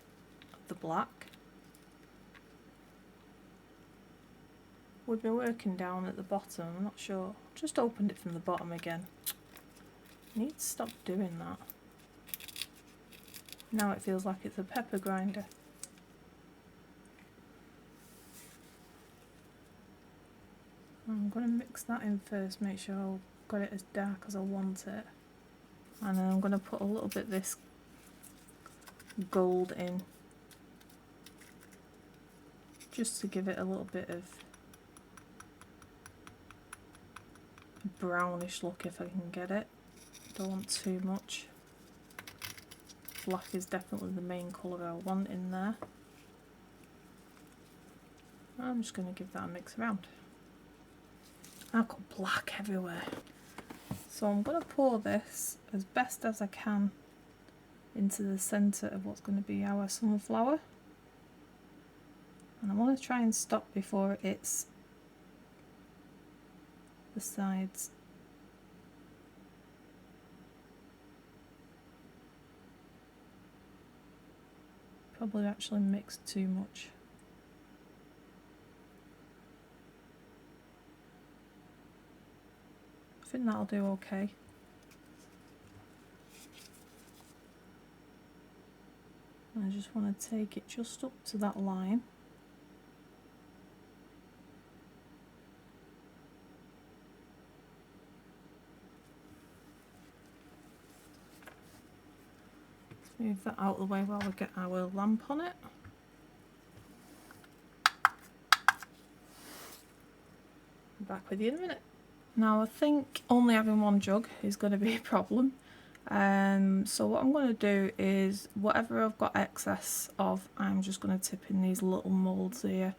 of the black. We've been working down at the bottom, I'm not sure, just opened it from the bottom again. I need to stop doing that. Now it feels like it's a pepper grinder. I'm going to mix that in first, make sure I've got it as dark as I want it. And then I'm going to put a little bit of this gold in, just to give it a little bit of brownish look if I can get it. Don't want too much. Black is definitely the main colour I want in there. I'm just going to give that a mix around. I've got black everywhere. So I'm going to pour this as best as I can into the centre of what's going to be our sunflower. And I want to try and stop before it hits the sides. Probably actually mixed too much. think that'll do okay. I just want to take it just up to that line. Let's move that out of the way while we get our lamp on it. Back with you in a minute. Now I think only having one jug is going to be a problem. So what I'm going to do is whatever I've got excess of, I'm just going to tip in these little moulds here.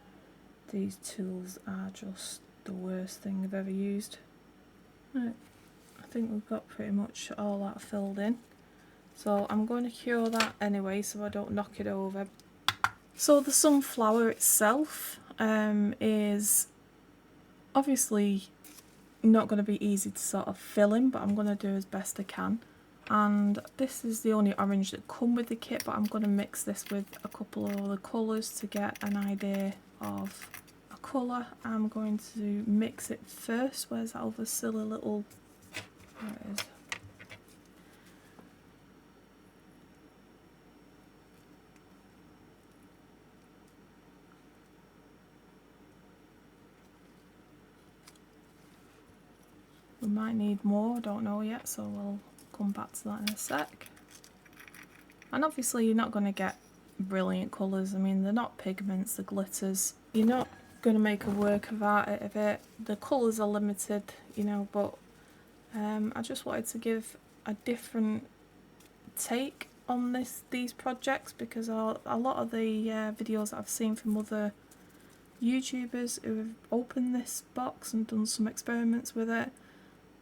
These tools are just the worst thing I've ever used. Right, I think we've got pretty much all that filled in. So I'm going to cure that anyway so I don't knock it over. So the sunflower itself is obviously not going to be easy to sort of fill in, but I'm going to do as best I can. And this is the only orange that come with the kit, but I'm going to mix this with a couple of other colours to get an idea of a colour. I'm going to mix it first. Where's that other silly little... There it is. We might need more, I don't know yet, so we'll come back to that in a sec. And obviously you're not going to get brilliant colours. I mean, they're not pigments, they're glitters. You're not going to make a work of art out of it. The colours are limited, you know, but I just wanted to give a different take on these projects, because a lot of the videos that I've seen from other YouTubers who have opened this box and done some experiments with it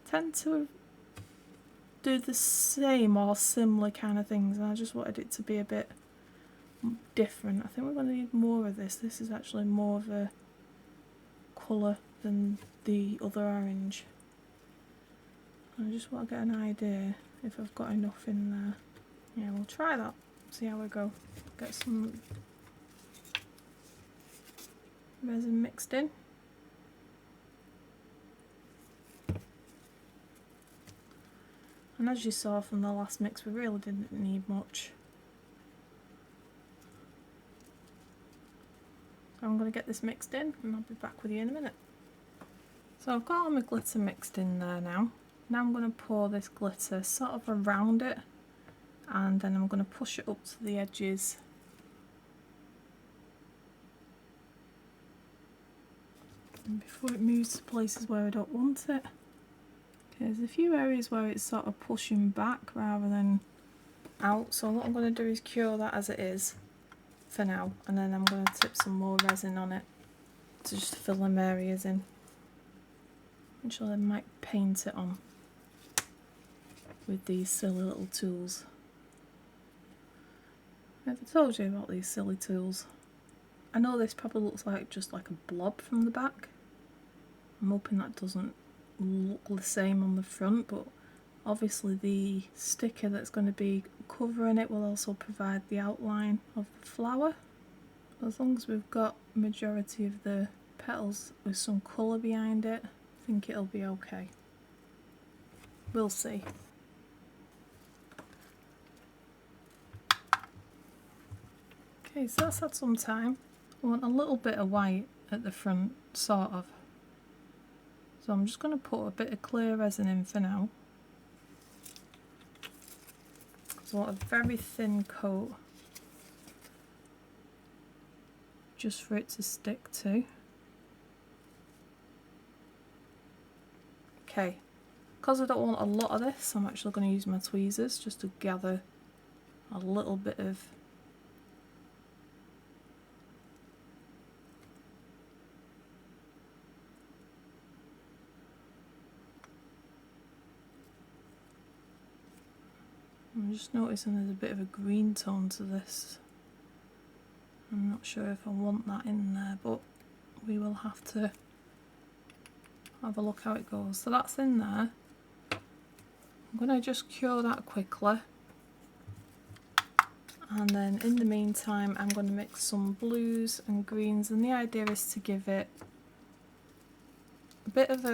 tend to do the same or similar kind of things, and I just wanted it to be a bit different. I think we're going to need more of this. This is actually more of a colour than the other orange. I just want to get an idea if I've got enough in there. Yeah, we'll try that, see how we go. Get some resin mixed in. And as you saw from the last mix, we really didn't need much. So I'm going to get this mixed in and I'll be back with you in a minute. So I've got all my glitter mixed in there now. Now I'm going to pour this glitter sort of around it, and then I'm going to push it up to the edges. And before it moves to places where I don't want it. There's a few areas where it's sort of pushing back rather than out, so what I'm going to do is cure that as it is for now, and then I'm going to tip some more resin on it to just fill them areas in. Actually I might paint it on with these silly little tools. I've told you about these silly tools. I know this probably looks like just like a blob from the back. I'm hoping that doesn't look the same on the front, but obviously the sticker that's going to be covering it will also provide the outline of the flower. As long as we've got majority of the petals with some colour behind it, I think it'll be okay. We'll see. Okay, so that's had some time. I want a little bit of white at the front, sort of. So I'm just going to put a bit of clear resin in for now. So I want a very thin coat, just for it to stick to. Okay, because I don't want a lot of this, I'm actually going to use my tweezers just to gather a little bit of I'm just noticing there's a bit of a green tone to this. I'm not sure if I want that in there, but we will have to have a look how it goes. So that's in there. I'm going to just cure that quickly. And then in the meantime I'm going to mix some blues and greens, and the idea is to give it a bit of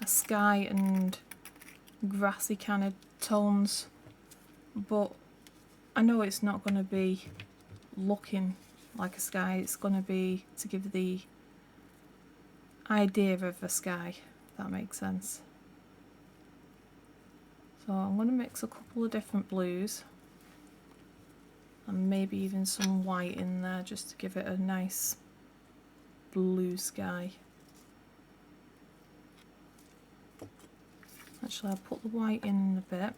a sky and grassy kind of tones, but I know it's not going to be looking like a sky. It's going to be to give the idea of a sky, if that makes sense. So I'm going to mix a couple of different blues and maybe even some white in there just to give it a nice blue sky. Actually, I'll put the white in a bit.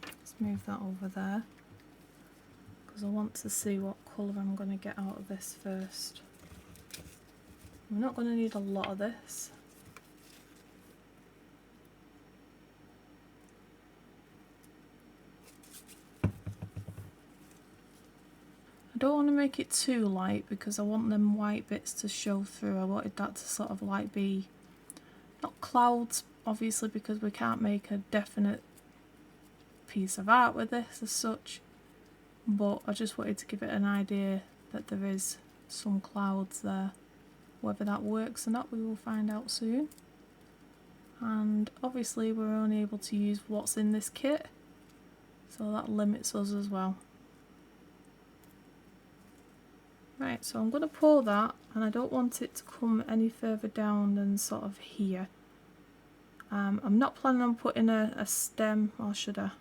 Let's move that over there because I want to see what colour I'm going to get out of this first. We're not going to need a lot of this. I don't want to make it too light because I want them white bits to show through. I wanted that to sort of like be, not clouds obviously because we can't make a definite piece of art with this as such, but I just wanted to give it an idea that there is some clouds there. Whether that works or not we will find out soon. And obviously we're only able to use what's in this kit, so that limits us as well. Right, so I'm going to pour that, and I don't want it to come any further down than sort of here. I'm not planning on putting a stem, or should I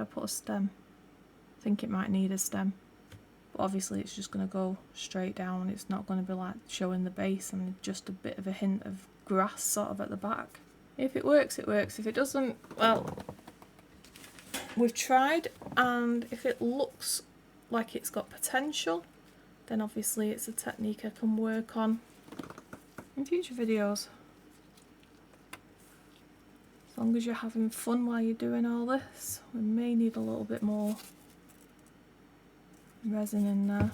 put a stem? I think it might need a stem. But obviously it's just going to go straight down, it's not going to be like showing the base and just a bit of a hint of grass sort of at the back. If it works, it works. If it doesn't, well, we've tried, and if it looks like it's got potential, then obviously it's a technique I can work on in future videos. As long as you're having fun while you're doing all this. We may need a little bit more resin in there.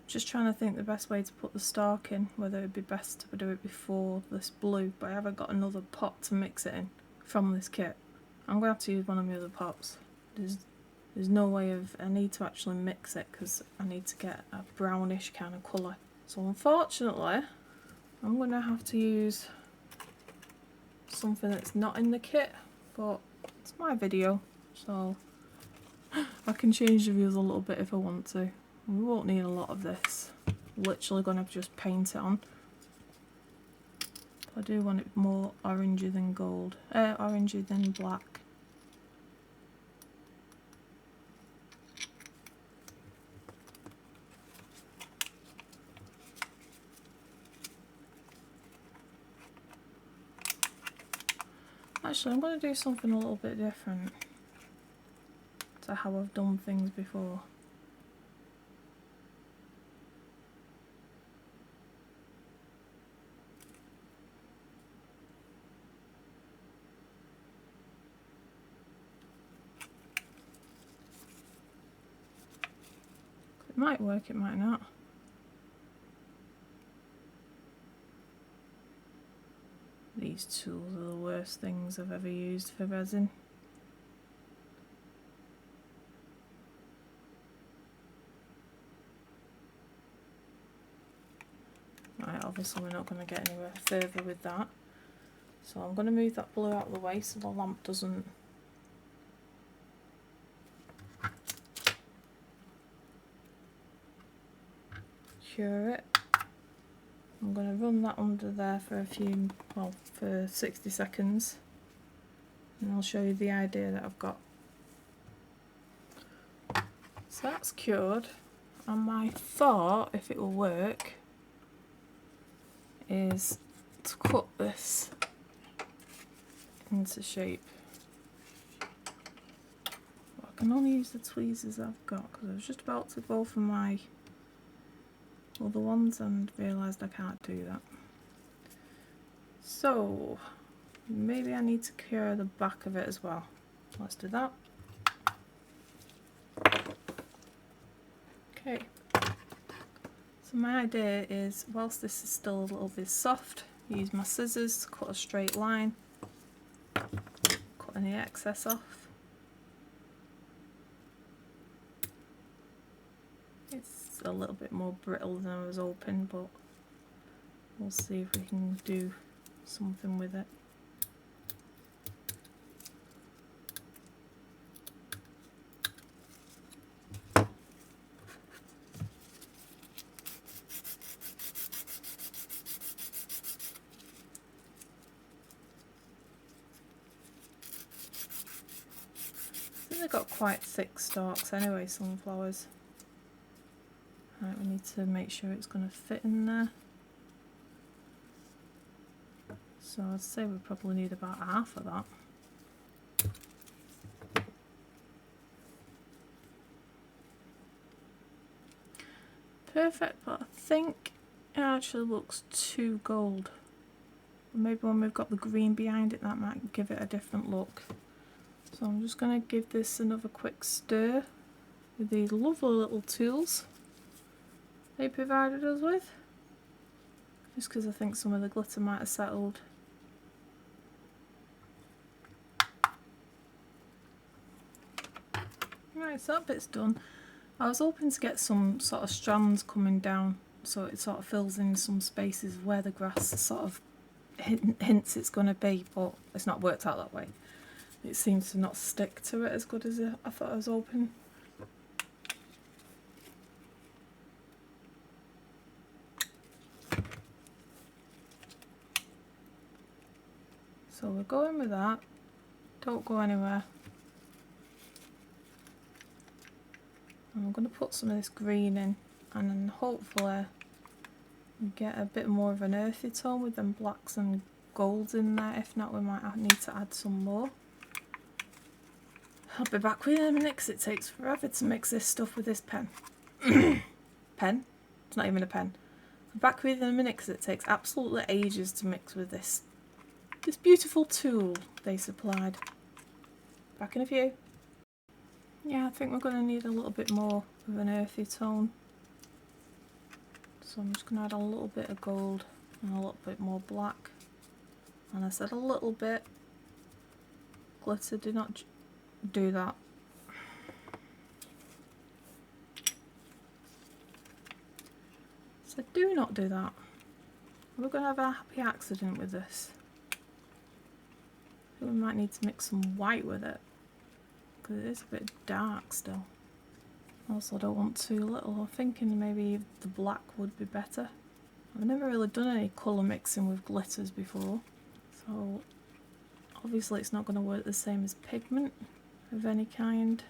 Just trying to think the best way to put the stalk in, whether it would be best to do it before this blue, but I haven't got another pot to mix it in from this kit. I'm going to have to use one of my other pots. There's no way of, I need to actually mix it because I need to get a brownish kind of colour. So unfortunately, I'm going to have to use something that's not in the kit, but it's my video, so I can change the views a little bit if I want to. We won't need a lot of this. Literally going to just paint it on. But I do want it more orangey than gold, orangey than black. Actually, I'm going to do something a little bit different to how I've done things before. It might work, it might not. These tools are the worst things I've ever used for resin. Right, obviously we're not going to get anywhere further with that. So I'm going to move that blue out of the way so the lamp doesn't cure it. I'm going to run that under there for for 60 seconds, and I'll show you the idea that I've got. So that's cured, and my thought, if it will work, is to cut this into shape. But I can only use the tweezers I've got because I was just about to go for my other ones and realised I can't do that. So maybe I need to cure the back of it as well. Let's do that. Okay, so my idea is, whilst this is still a little bit soft, use my scissors to cut a straight line, cut any excess off. It's a little bit more brittle than I was hoping, but we'll see if we can do something with it. I think they've got quite thick stalks anyway, sunflowers. Right, we need to make sure it's going to fit in there. So I'd say we probably need about half of that. Perfect, but I think it actually looks too gold. Maybe when we've got the green behind it, that might give it a different look. So I'm just going to give this another quick stir with these lovely little tools they provided us with. Just because I think some of the glitter might have settled. Right, so that bit's done. I was hoping to get some sort of strands coming down so it sort of fills in some spaces where the grass sort of hints it's going to be, but it's not worked out that way. It seems to not stick to it as good as I thought I was hoping. So we're going with that. Don't go anywhere. And I'm going to put some of this green in, and then hopefully get a bit more of an earthy tone with them blacks and golds in there. If not, we might need to add some more. I'll be back with you in a minute because it takes forever to mix this stuff with this pen. Pen? It's not even a pen. I'll be back with you in a minute because it takes absolutely ages to mix with this beautiful tool they supplied. Back in a few. Yeah, I think we're going to need a little bit more of an earthy tone. So I'm just going to add a little bit of gold and a little bit more black. And I said a little bit. Glitter, do not do that. So do not do that. We're going to have a happy accident with this. We might need to mix some white with it, because it is a bit dark still. Also, I don't want too little. I'm thinking maybe the black would be better. I've never really done any colour mixing with glitters before, so obviously it's not going to work the same as pigment of any kind.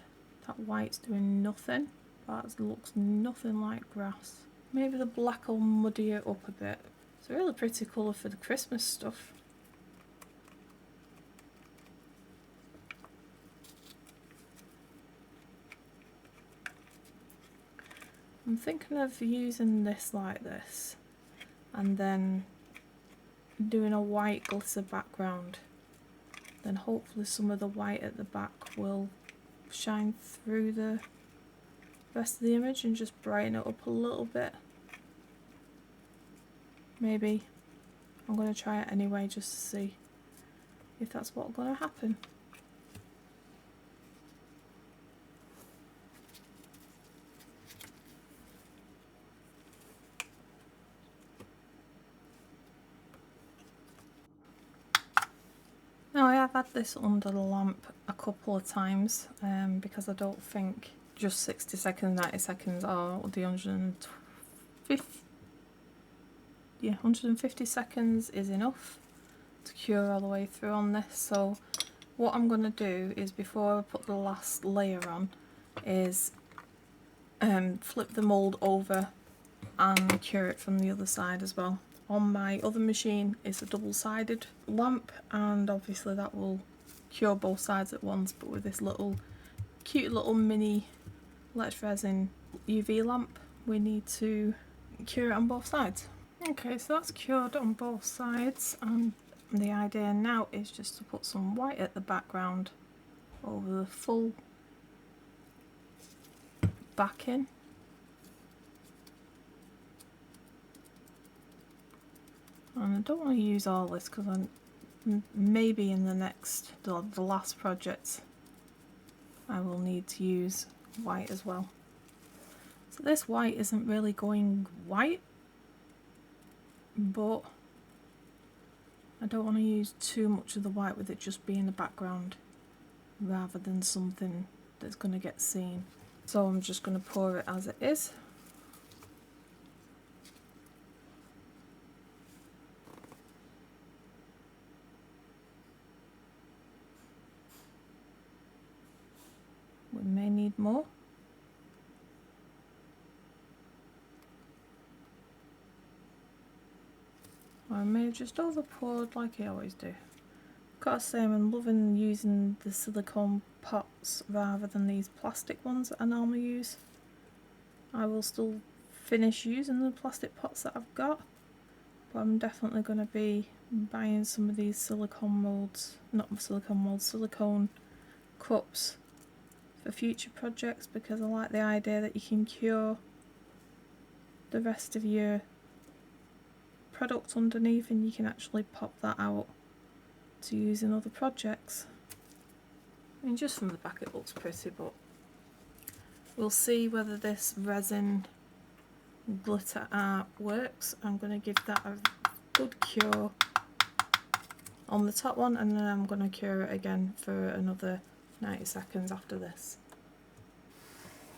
That white's doing nothing. That looks nothing like grass. Maybe the black will muddy it up a bit. It's a really pretty colour for the Christmas stuff. I'm thinking of using this like this and then doing a white glitter background. Then hopefully some of the white at the back will shine through the rest of the image and just brighten it up a little bit. Maybe. I'm going to try it anyway just to see if that's what's going to happen. Now I have had this under the lamp a couple of times because I don't think just 60 seconds, 90 seconds or the 150 seconds is enough to cure all the way through on this. So what I'm going to do is, before I put the last layer on, is flip the mould over and cure it from the other side as well. On my other machine it's a double-sided lamp, and obviously that will cure both sides at once, but with this little cute little mini Resin UV lamp we need to cure it on both sides. Okay, so that's cured on both sides, and the idea now is just to put some white at the background over the full backing. And I don't want to use all this because maybe in the last project I will need to use white as well. So this white isn't really going white, but I don't want to use too much of the white with it just being the background rather than something that's going to get seen. So I'm just going to pour it as it is. We may need more. I may have just over poured like I always do. Gotta say, I'm loving using the silicone pots rather than these plastic ones that I normally use. I will still finish using the plastic pots that I've got, but I'm definitely going to be buying some of these silicone molds, not silicone molds, silicone cups for future projects, because I like the idea that you can cure the rest of your product underneath and you can actually pop that out to use in other projects. I mean, just from the back it looks pretty, but we'll see whether this resin glitter art works. I'm going to give that a good cure on the top one, and then I'm going to cure it again for another 90 seconds after this.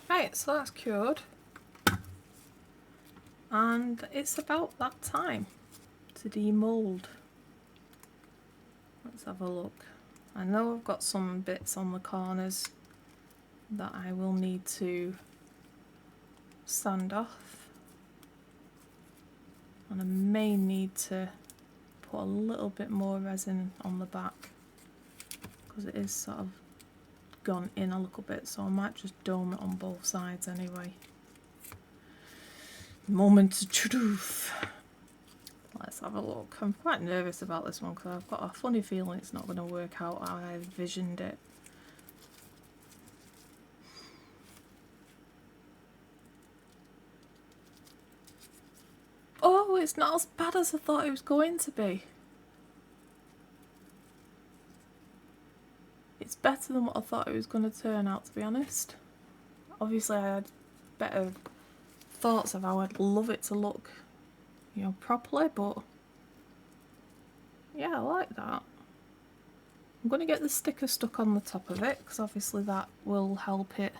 Right, so that's cured, and it's about that time to demold. Let's have a look. I know I've got some bits on the corners that I will need to sand off, and I may need to put a little bit more resin on the back because it is sort of gone in a little bit, so I might just dome it on both sides anyway. Moment of truth. Let's have a look. I'm quite nervous about this one because I've got a funny feeling it's not going to work out how I envisioned it. Oh, it's not as bad as I thought it was going to be. It's better than what I thought it was going to turn out, to be honest. Obviously I had better thoughts of how I'd love it to look, you know, properly, but yeah, I like that. I'm going to get the sticker stuck on the top of it because obviously that will help it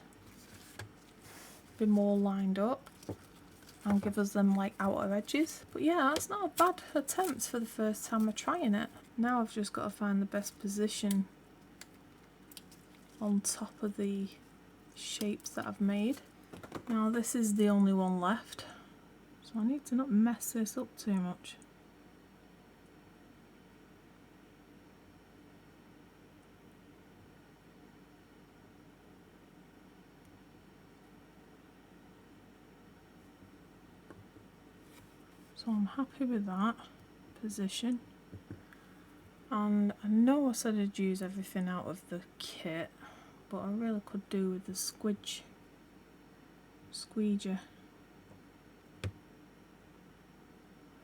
be more lined up and give us them like outer edges. But yeah, that's not a bad attempt for the first time of trying it. Now I've just got to find the best position on top of the shapes that I've made. Now this is the only one left, so I need to not mess this up too much. So I'm happy with that position, and I know I said I'd use everything out of the kit, but I really could do with the squeegee.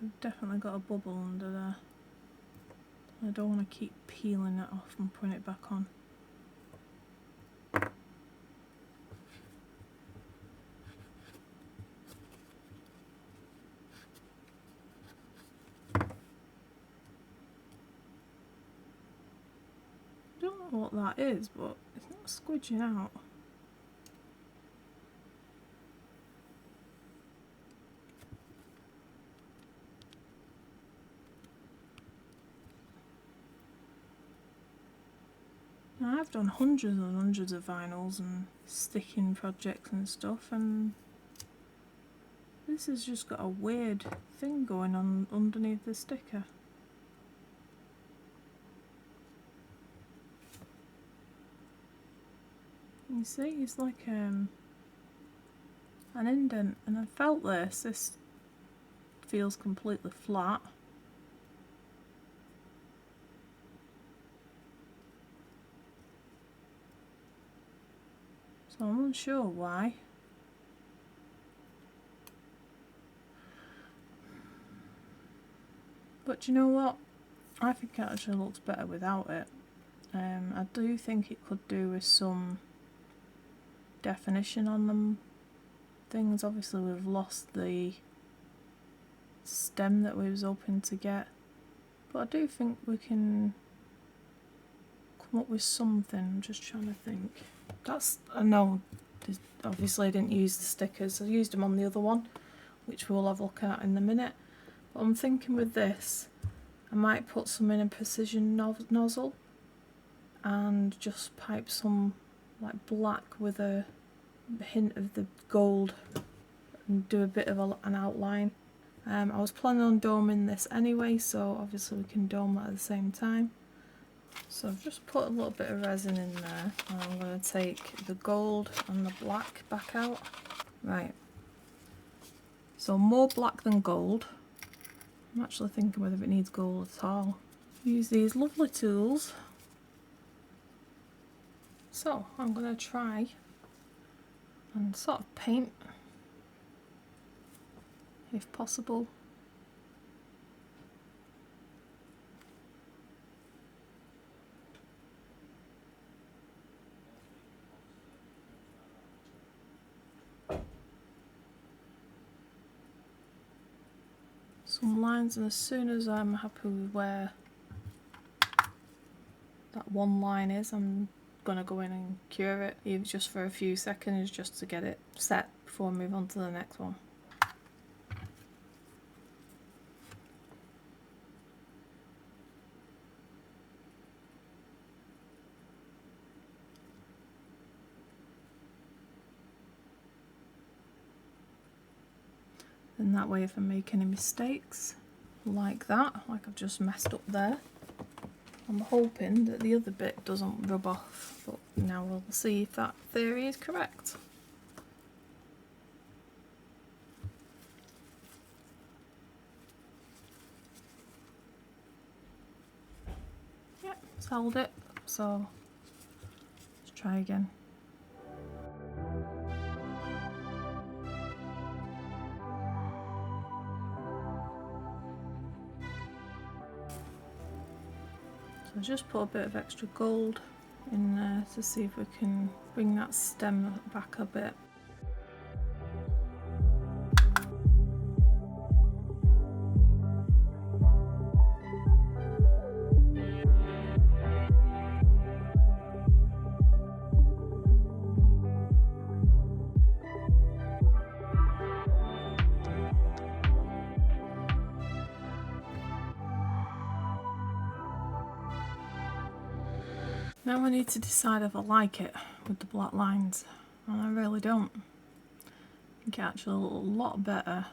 I've definitely got a bubble under there. I don't want to keep peeling it off and putting it back on. I don't know what that is, but it's not squidging out. Now, I've done hundreds and hundreds of vinyls and sticking projects and stuff, and this has just got a weird thing going on underneath the sticker. You see, it's like an indent, and I felt this feels completely flat. So I'm unsure why. But you know what? I think it actually looks better without it. I do think it could do with some definition on them things. Obviously we've lost the stem that we was hoping to get. But I do think we can come up with something. I'm just trying to think. I know, obviously I didn't use the stickers. I used them on the other one, which we'll have a look at in a minute. But I'm thinking with this, I might put some in a precision nozzle and just pipe some like black with a hint of the gold and do a bit of an outline. I was planning on doming this anyway, so obviously we can dome that at the same time. So I've just put a little bit of resin in there, and I'm going to take the gold and the black back out. Right, so more black than gold. I'm actually thinking whether it needs gold at all. Use these lovely tools. So I'm going to try and sort of paint, if possible. Some lines, and as soon as I'm happy with where that one line is, I'm gonna go in and cure it, even just for a few seconds, just to get it set before I move on to the next one. And that way, if I make any mistakes like that, like I've just messed up there, I'm hoping that the other bit doesn't rub off. But now we'll see if that theory is correct. Yep, it's held it, so let's try again. So just put a bit of extra gold in there to see if we can bring that stem back a bit. Now I need to decide if I like it with the black lines, and I really don't. I think it actually looks a lot better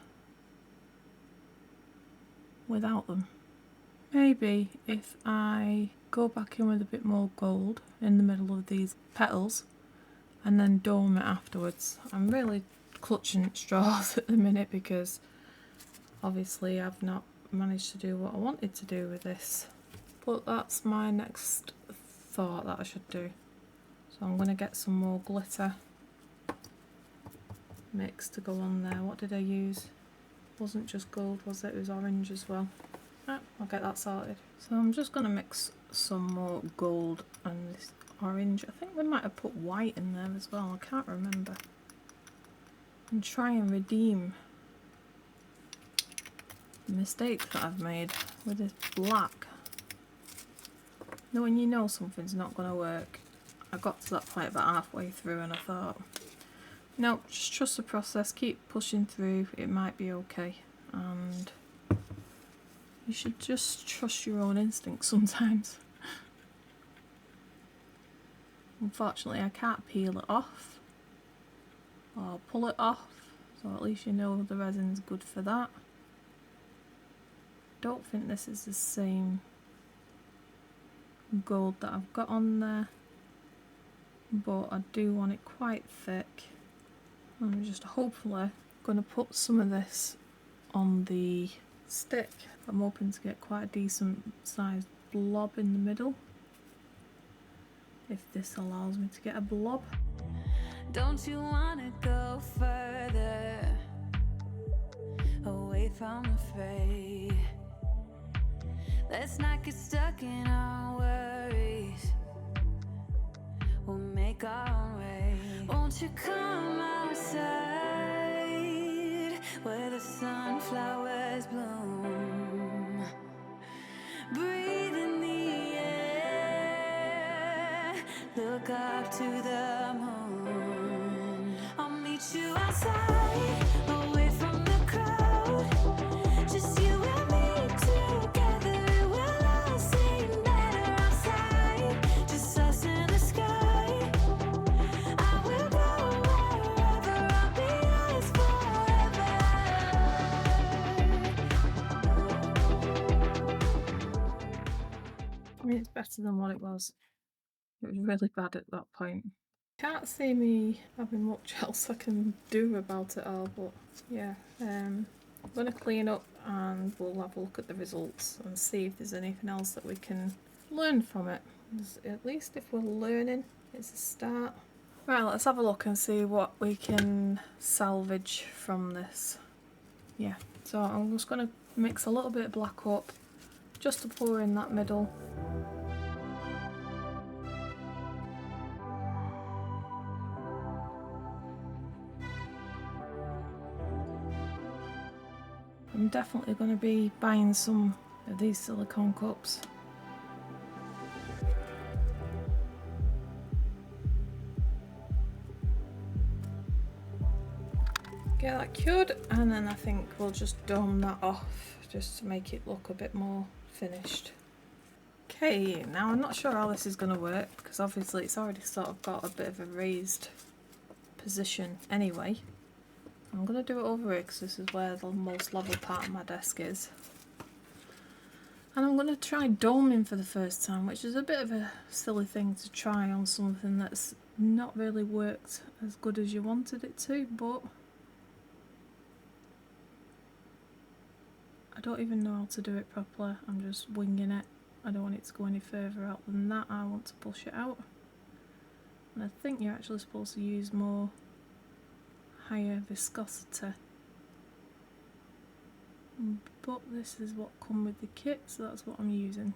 without them. Maybe if I go back in with a bit more gold in the middle of these petals and then dome it afterwards. I'm really clutching at straws at the minute because obviously I've not managed to do what I wanted to do with this. But that's my next thought that I should do. So I'm going to get some more glitter mix to go on there. What did I use? Wasn't just gold, was it? It was orange as well. Ah, I'll get that sorted. So I'm just going to mix some more gold and this orange. I think we might have put white in there as well, I can't remember. And try and redeem the mistake that I've made with this black. Now when you know something's not going to work, I got to that point about halfway through and I thought, no, just trust the process, keep pushing through, it might be okay. And you should just trust your own instincts sometimes. Unfortunately I can't peel it off or pull it off, so at least you know the resin's good for that. Don't think this is the same gold that I've got on there, but I do want it quite thick. I'm just hopefully going to put some of this on the stick. I'm hoping to get quite a decent sized blob in the middle, if this allows me to get a blob. Don't you want to go further away from the fray? Let's not get stuck in our worries, we'll make our own way. Won't you come outside where the sunflowers bloom? look up to the moon. I'll meet you outside, away from the crowd. Just you and me together, it will all seem better outside. Just us in the sky. I will go wherever, I'll be yours forever. I mean, it's better than what it was. It was really bad at that point. Can't see me having much else I can do about it all, but yeah. I'm going to clean up and we'll have a look at the results and see if there's anything else that we can learn from it. At least if we're learning, it's a start. Right, let's have a look and see what we can salvage from this. Yeah, so I'm just going to mix a little bit of black up just to pour in that middle. I'm definitely going to be buying some of these silicone cups. Get that cured, and then I think we'll just dome that off just to make it look a bit more finished. Okay, now I'm not sure how this is going to work because obviously it's already sort of got a bit of a raised position anyway. I'm going to do it over here because this is where the most level part of my desk is. And I'm going to try doming for the first time, which is a bit of a silly thing to try on something that's not really worked as good as you wanted it to, but I don't even know how to do it properly. I'm just winging it. I don't want it to go any further out than that. I want to push it out. And I think you're actually supposed to use more higher viscosity, but this is what come with the kit, so that's what I'm using.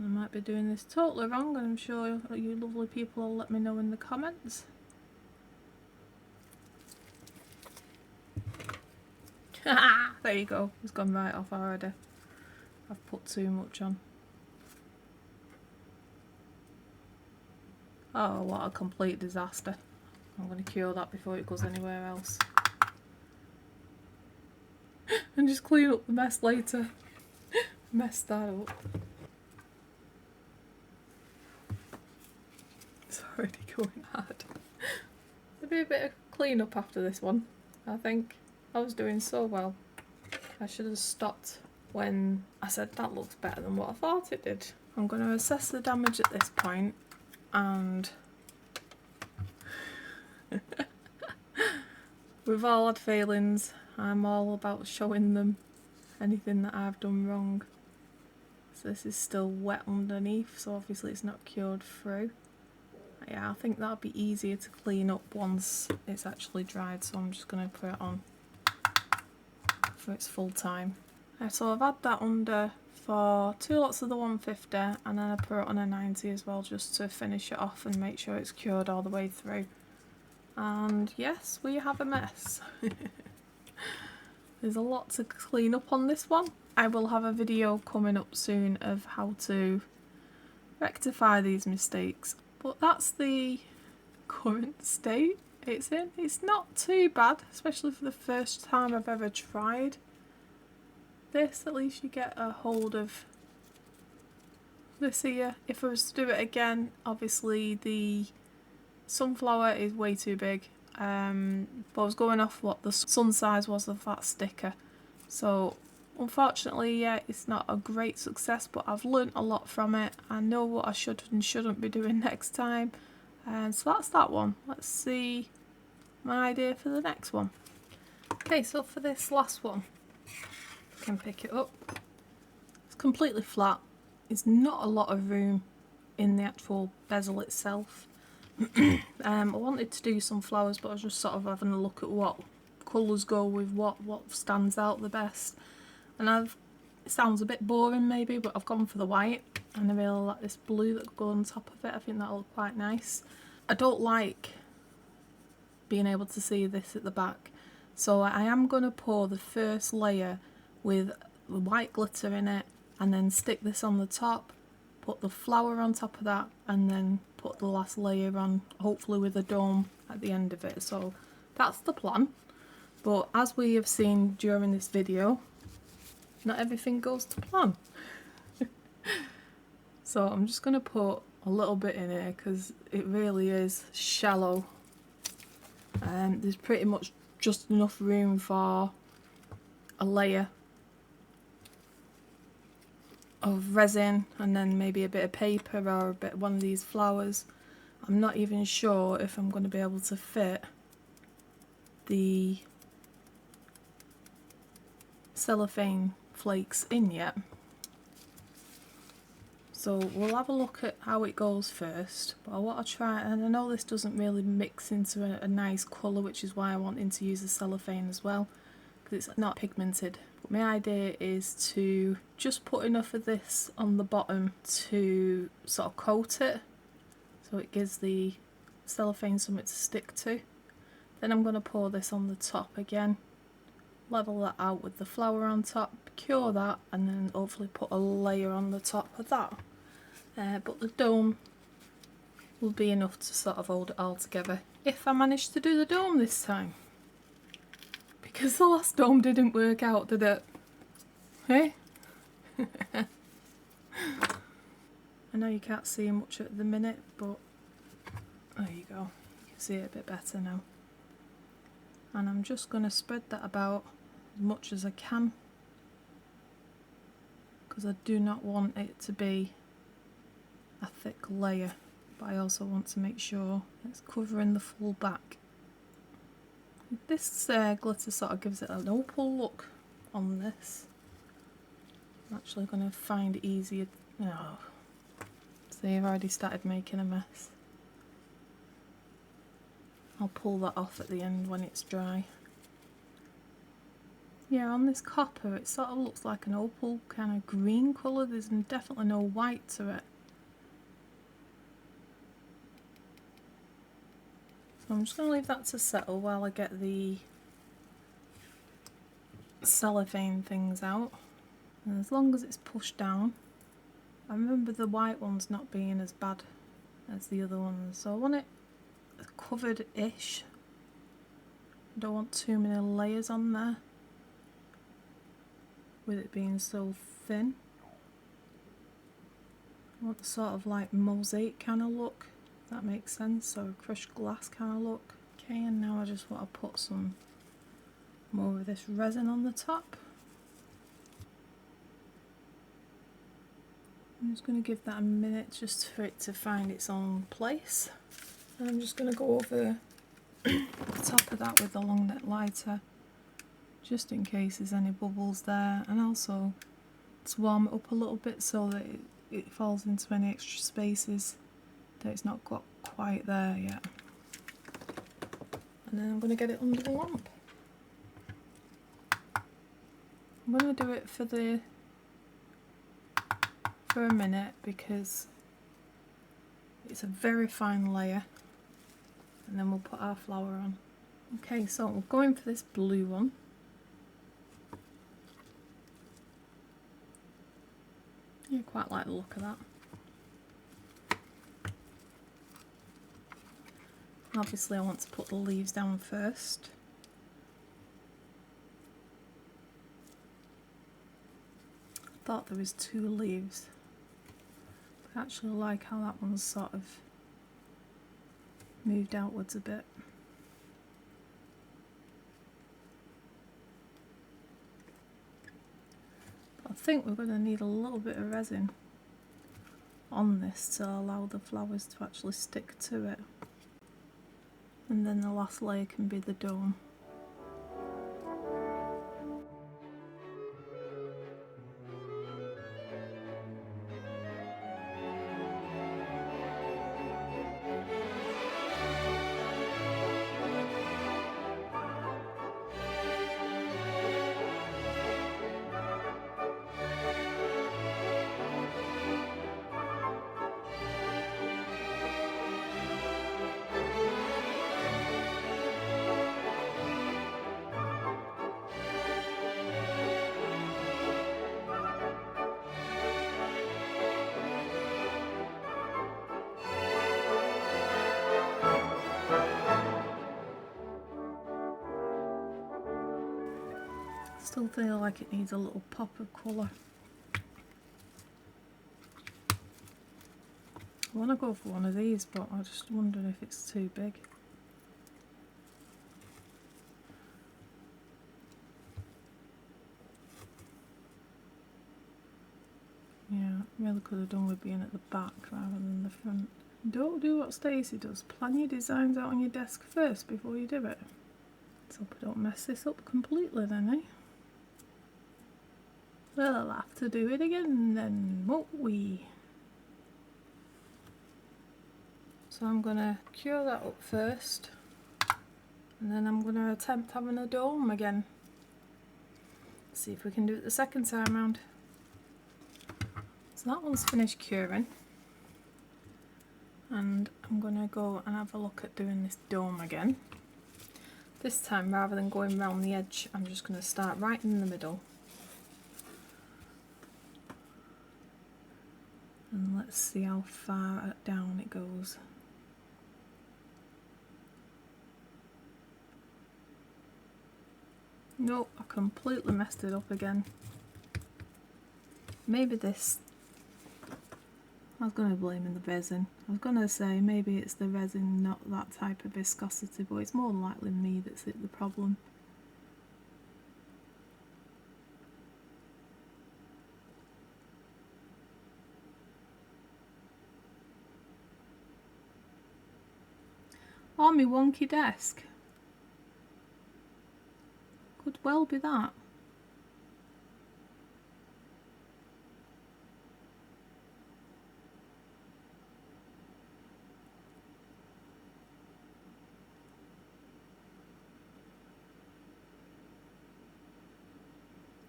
I might be doing this totally wrong, and I'm sure you lovely people will let me know in the comments. There you go, it's gone right off already. I've put too much on. Oh, what a complete disaster. I'm going to cure that before it goes anywhere else. And just clean up the mess later. Mess that up. It's already going hard. There'll be a bit of clean up after this one, I think. I was doing so well. I should have stopped when I said that looks better than what I thought it did. I'm going to assess the damage at this point, and we've all had failings. I'm all about showing them anything that I've done wrong. So this is still wet underneath, so obviously it's not cured through. Yeah, I think that'll be easier to clean up once it's actually dried, so I'm just going to put it on for its full time. So I've had that under for 2 lots of the 150, and then I put it on a 90 as well, just to finish it off and make sure it's cured all the way through. And yes, we have a mess. There's a lot to clean up on this one. I will have a video coming up soon of how to rectify these mistakes, but that's the current state it's in. It's not too bad, especially for the first time I've ever tried this. At least you get a hold of this here. If I was to do it again, obviously the sunflower is way too big, but I was going off what the sun size was of that sticker, so unfortunately, yeah, it's not a great success, but I've learnt a lot from it. I know what I should and shouldn't be doing next time. And so that's that one. Let's see my idea for the next one. Okay, so for this last one, I can pick it up. It's completely flat. There's not a lot of room in the actual bezel itself. I wanted to do some flowers, but I was just sort of having a look at what colours go with what stands out the best. And it sounds a bit boring maybe, but I've gone for the white, and I really like this blue that goes on top of it. I think that'll look quite nice. I don't like being able to see this at the back. So I am going to pour the first layer with the white glitter in it, and then stick this on the top, put the flower on top of that, and then put the last layer on, hopefully with a dome at the end of it. So that's the plan. But as we have seen during this video, not everything goes to plan. So I'm just going to put a little bit in here because it really is shallow. There's pretty much just enough room for a layer of resin and then maybe a bit of paper or a bit of one of these flowers. I'm not even sure if I'm going to be able to fit the cellophane flakes in yet. So we'll have a look at how it goes first, but I want to try, and I know this doesn't really mix into a nice colour, which is why I'm wanting to use the cellophane as well, because it's not pigmented. But my idea is to just put enough of this on the bottom to sort of coat it, so it gives the cellophane something to stick to. Then I'm going to pour this on the top again, level that out with the flower on top, cure that, and then hopefully put a layer on the top of that. But the dome will be enough to sort of hold it all together, if I manage to do the dome this time. Because the last dome didn't work out, did it? Hey? I know you can't see much at the minute, but there you go. You can see it a bit better now. And I'm just going to spread that about as much as I can, because I do not want it to be a thick layer, but I also want to make sure it's covering the full back. This glitter sort of gives it an opal look on this. I'm actually going to find it easier. Oh, see, I've already started making a mess. I'll pull that off at the end when it's dry. Yeah, on this copper it sort of looks like an opal kind of green colour. There's definitely no white to it. So I'm just going to leave that to settle while I get the cellophane things out. And as long as it's pushed down, I remember the white ones not being as bad as the other ones, so I want it covered-ish. I don't want too many layers on there with it being so thin. I want the sort of like mosaic kind of look, if that makes sense, or a crushed glass kind of look. Okay, and now I just want to put some more of this resin on the top. I'm just going to give that a minute just for it to find its own place. And I'm just going to go over the top of that with the long neck lighter, just in case there's any bubbles there, and also to warm it up a little bit so that it falls into any extra spaces that it's not got quite there yet. And then I'm going to get it under the lamp. I'm going to do it for a minute because it's a very fine layer, and then we'll put our flower on. Okay, so we're going for this blue one. Yeah, quite like the look of that. Obviously I want to put the leaves down first. I thought there was 2 leaves. I actually like how that one's sort of moved outwards a bit. But I think we're going to need a little bit of resin on this to allow the flowers to actually stick to it. And then the last layer can be the dome. Still feel like it needs a little pop of colour. I want to go for one of these, but I just wonder if it's too big. Yeah, really could have done with being at the back rather than the front. Don't do what Stacey does. Plan your designs out on your desk first before you do it. Let's hope I don't mess this up completely then, eh? Well, I'll have to do it again then, won't we? So I'm going to cure that up first, and then I'm going to attempt having a dome again. See if we can do it the second time round. So that one's finished curing, and I'm going to go and have a look at doing this dome again. This time, rather than going round the edge, I'm just going to start right in the middle. And let's see how far down it goes. Nope, I completely messed it up again. Maybe this... I was going to blame in the resin. I was going to say maybe it's the resin, not that type of viscosity, but it's more than likely me that's the problem. Oh, my wonky desk. Could well be that.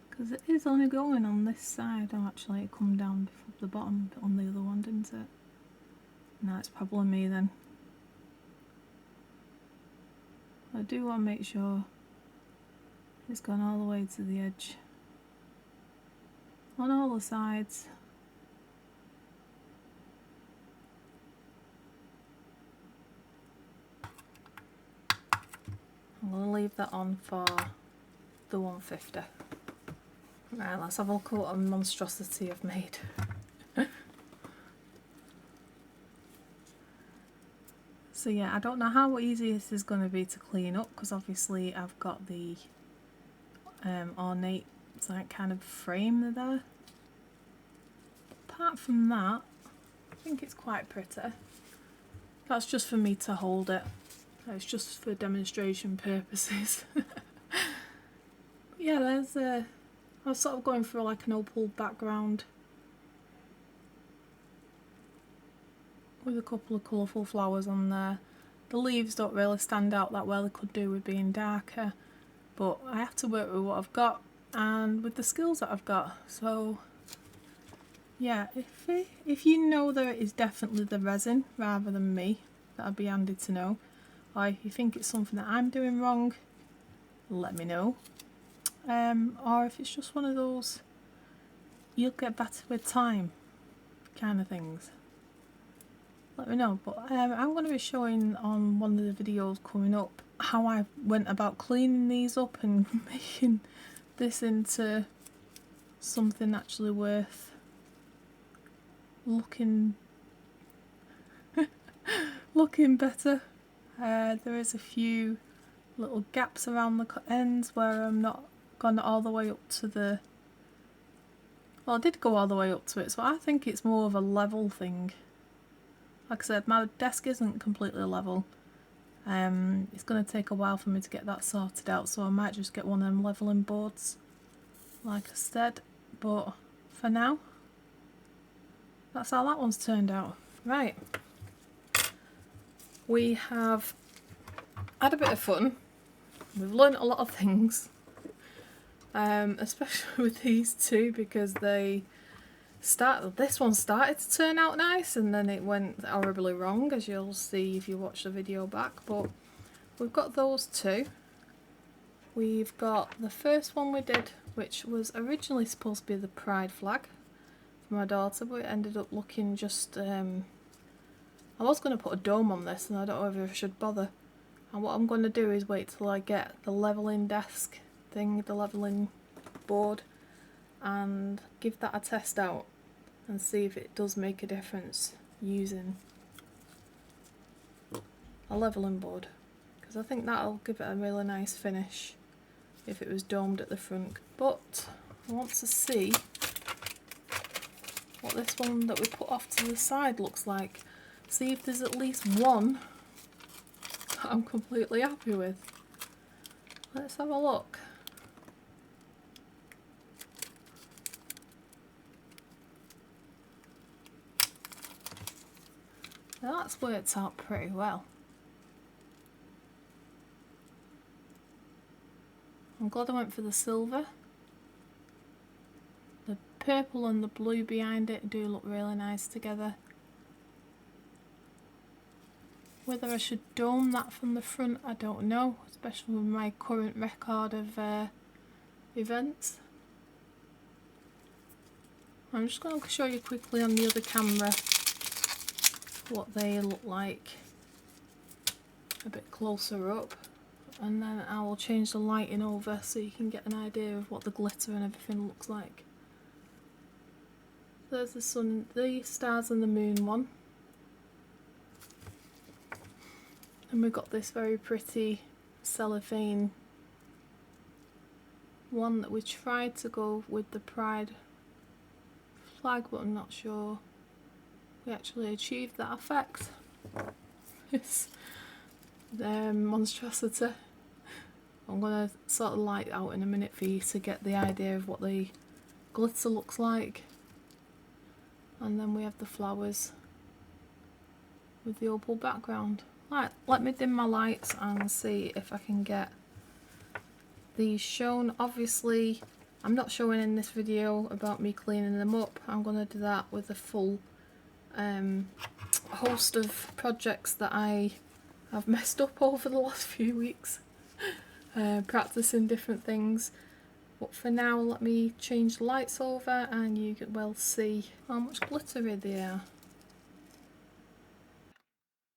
Because it is only going on this side. Oh, actually it come down before the bottom on the other one, didn't it? No, it's probably me then. I do want to make sure it's gone all the way to the edge on all the sides. I'm going to leave that on for the 150. Right, let's have a look at what a monstrosity I've made. So yeah, I don't know how easy this is going to be to clean up, because obviously I've got the ornate like kind of frame there. Apart from that, I think it's quite pretty. That's just for me to hold it. It's just for demonstration purposes. Yeah, there's a... I was sort of going for like an opal background with a couple of colourful flowers on there. The leaves don't really stand out that well, they could do with being darker, but I have to work with what I've got and with the skills that I've got. So yeah, if you know that it is definitely the resin rather than me, that'd be handy to know. Or if you think it's something that I'm doing wrong, let me know. Or if it's just one of those you'll get better with time kind of things, let me know. But I'm going to be showing on one of the videos coming up how I went about cleaning these up and making this into something actually worth looking better. There is a few little gaps around the ends where I'm not gone all the way up to the... Well, I did go all the way up to it, so I think it's more of a level thing. Like I said, my desk isn't completely level. It's going to take a while for me to get that sorted out, so I might just get one of them leveling boards, like I said. But for now, that's how that one's turned out. Right. We have had a bit of fun. We've learnt a lot of things. Especially with these two, because this one started to turn out nice and then it went horribly wrong, as you'll see if you watch the video back. But we've got those two. We've got the first one we did, which was originally supposed to be the pride flag for my daughter, but it ended up looking just... I was going to put a dome on this and I don't know if I should bother. And what I'm going to do is wait till I get the leveling desk thing, the leveling board and give that a test out and see if it does make a difference using a levelling board, because I think that'll give it a really nice finish if it was domed at the front. But I want to see what this one that we put off to the side looks like. See if there's at least one that I'm completely happy with. Let's have a look. Now that's worked out pretty well. I'm glad I went for the silver. The purple and the blue behind it do look really nice together. Whether I should dome that from the front, I don't know, especially with my current record of events. I'm just going to show you quickly on the other camera what they look like a bit closer up, and then I will change the lighting over so you can get an idea of what the glitter and everything looks like. There's the sun, the stars and the moon one. And we've got this very pretty cellophane one that we tried to go with the pride flag, but I'm not sure we actually achieved that effect. It's monstrosity. I'm going to sort the light out in a minute for you to get the idea of what the glitter looks like. And then we have the flowers with the opal background. Right, let me dim my lights and see if I can get these shown. Obviously, I'm not showing in this video about me cleaning them up. I'm going to do that with a full host of projects that I have messed up over the last few weeks, practicing different things. But for now, let me change the lights over and you can well see how much glittery they are.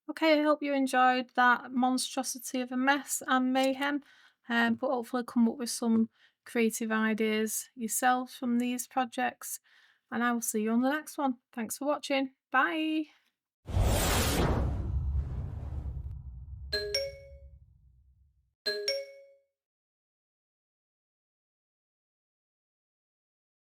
Okay, I hope you enjoyed that monstrosity of a mess and mayhem, but hopefully come up with some creative ideas yourselves from these projects, and I will see you on the next one. Thanks for watching. Bye!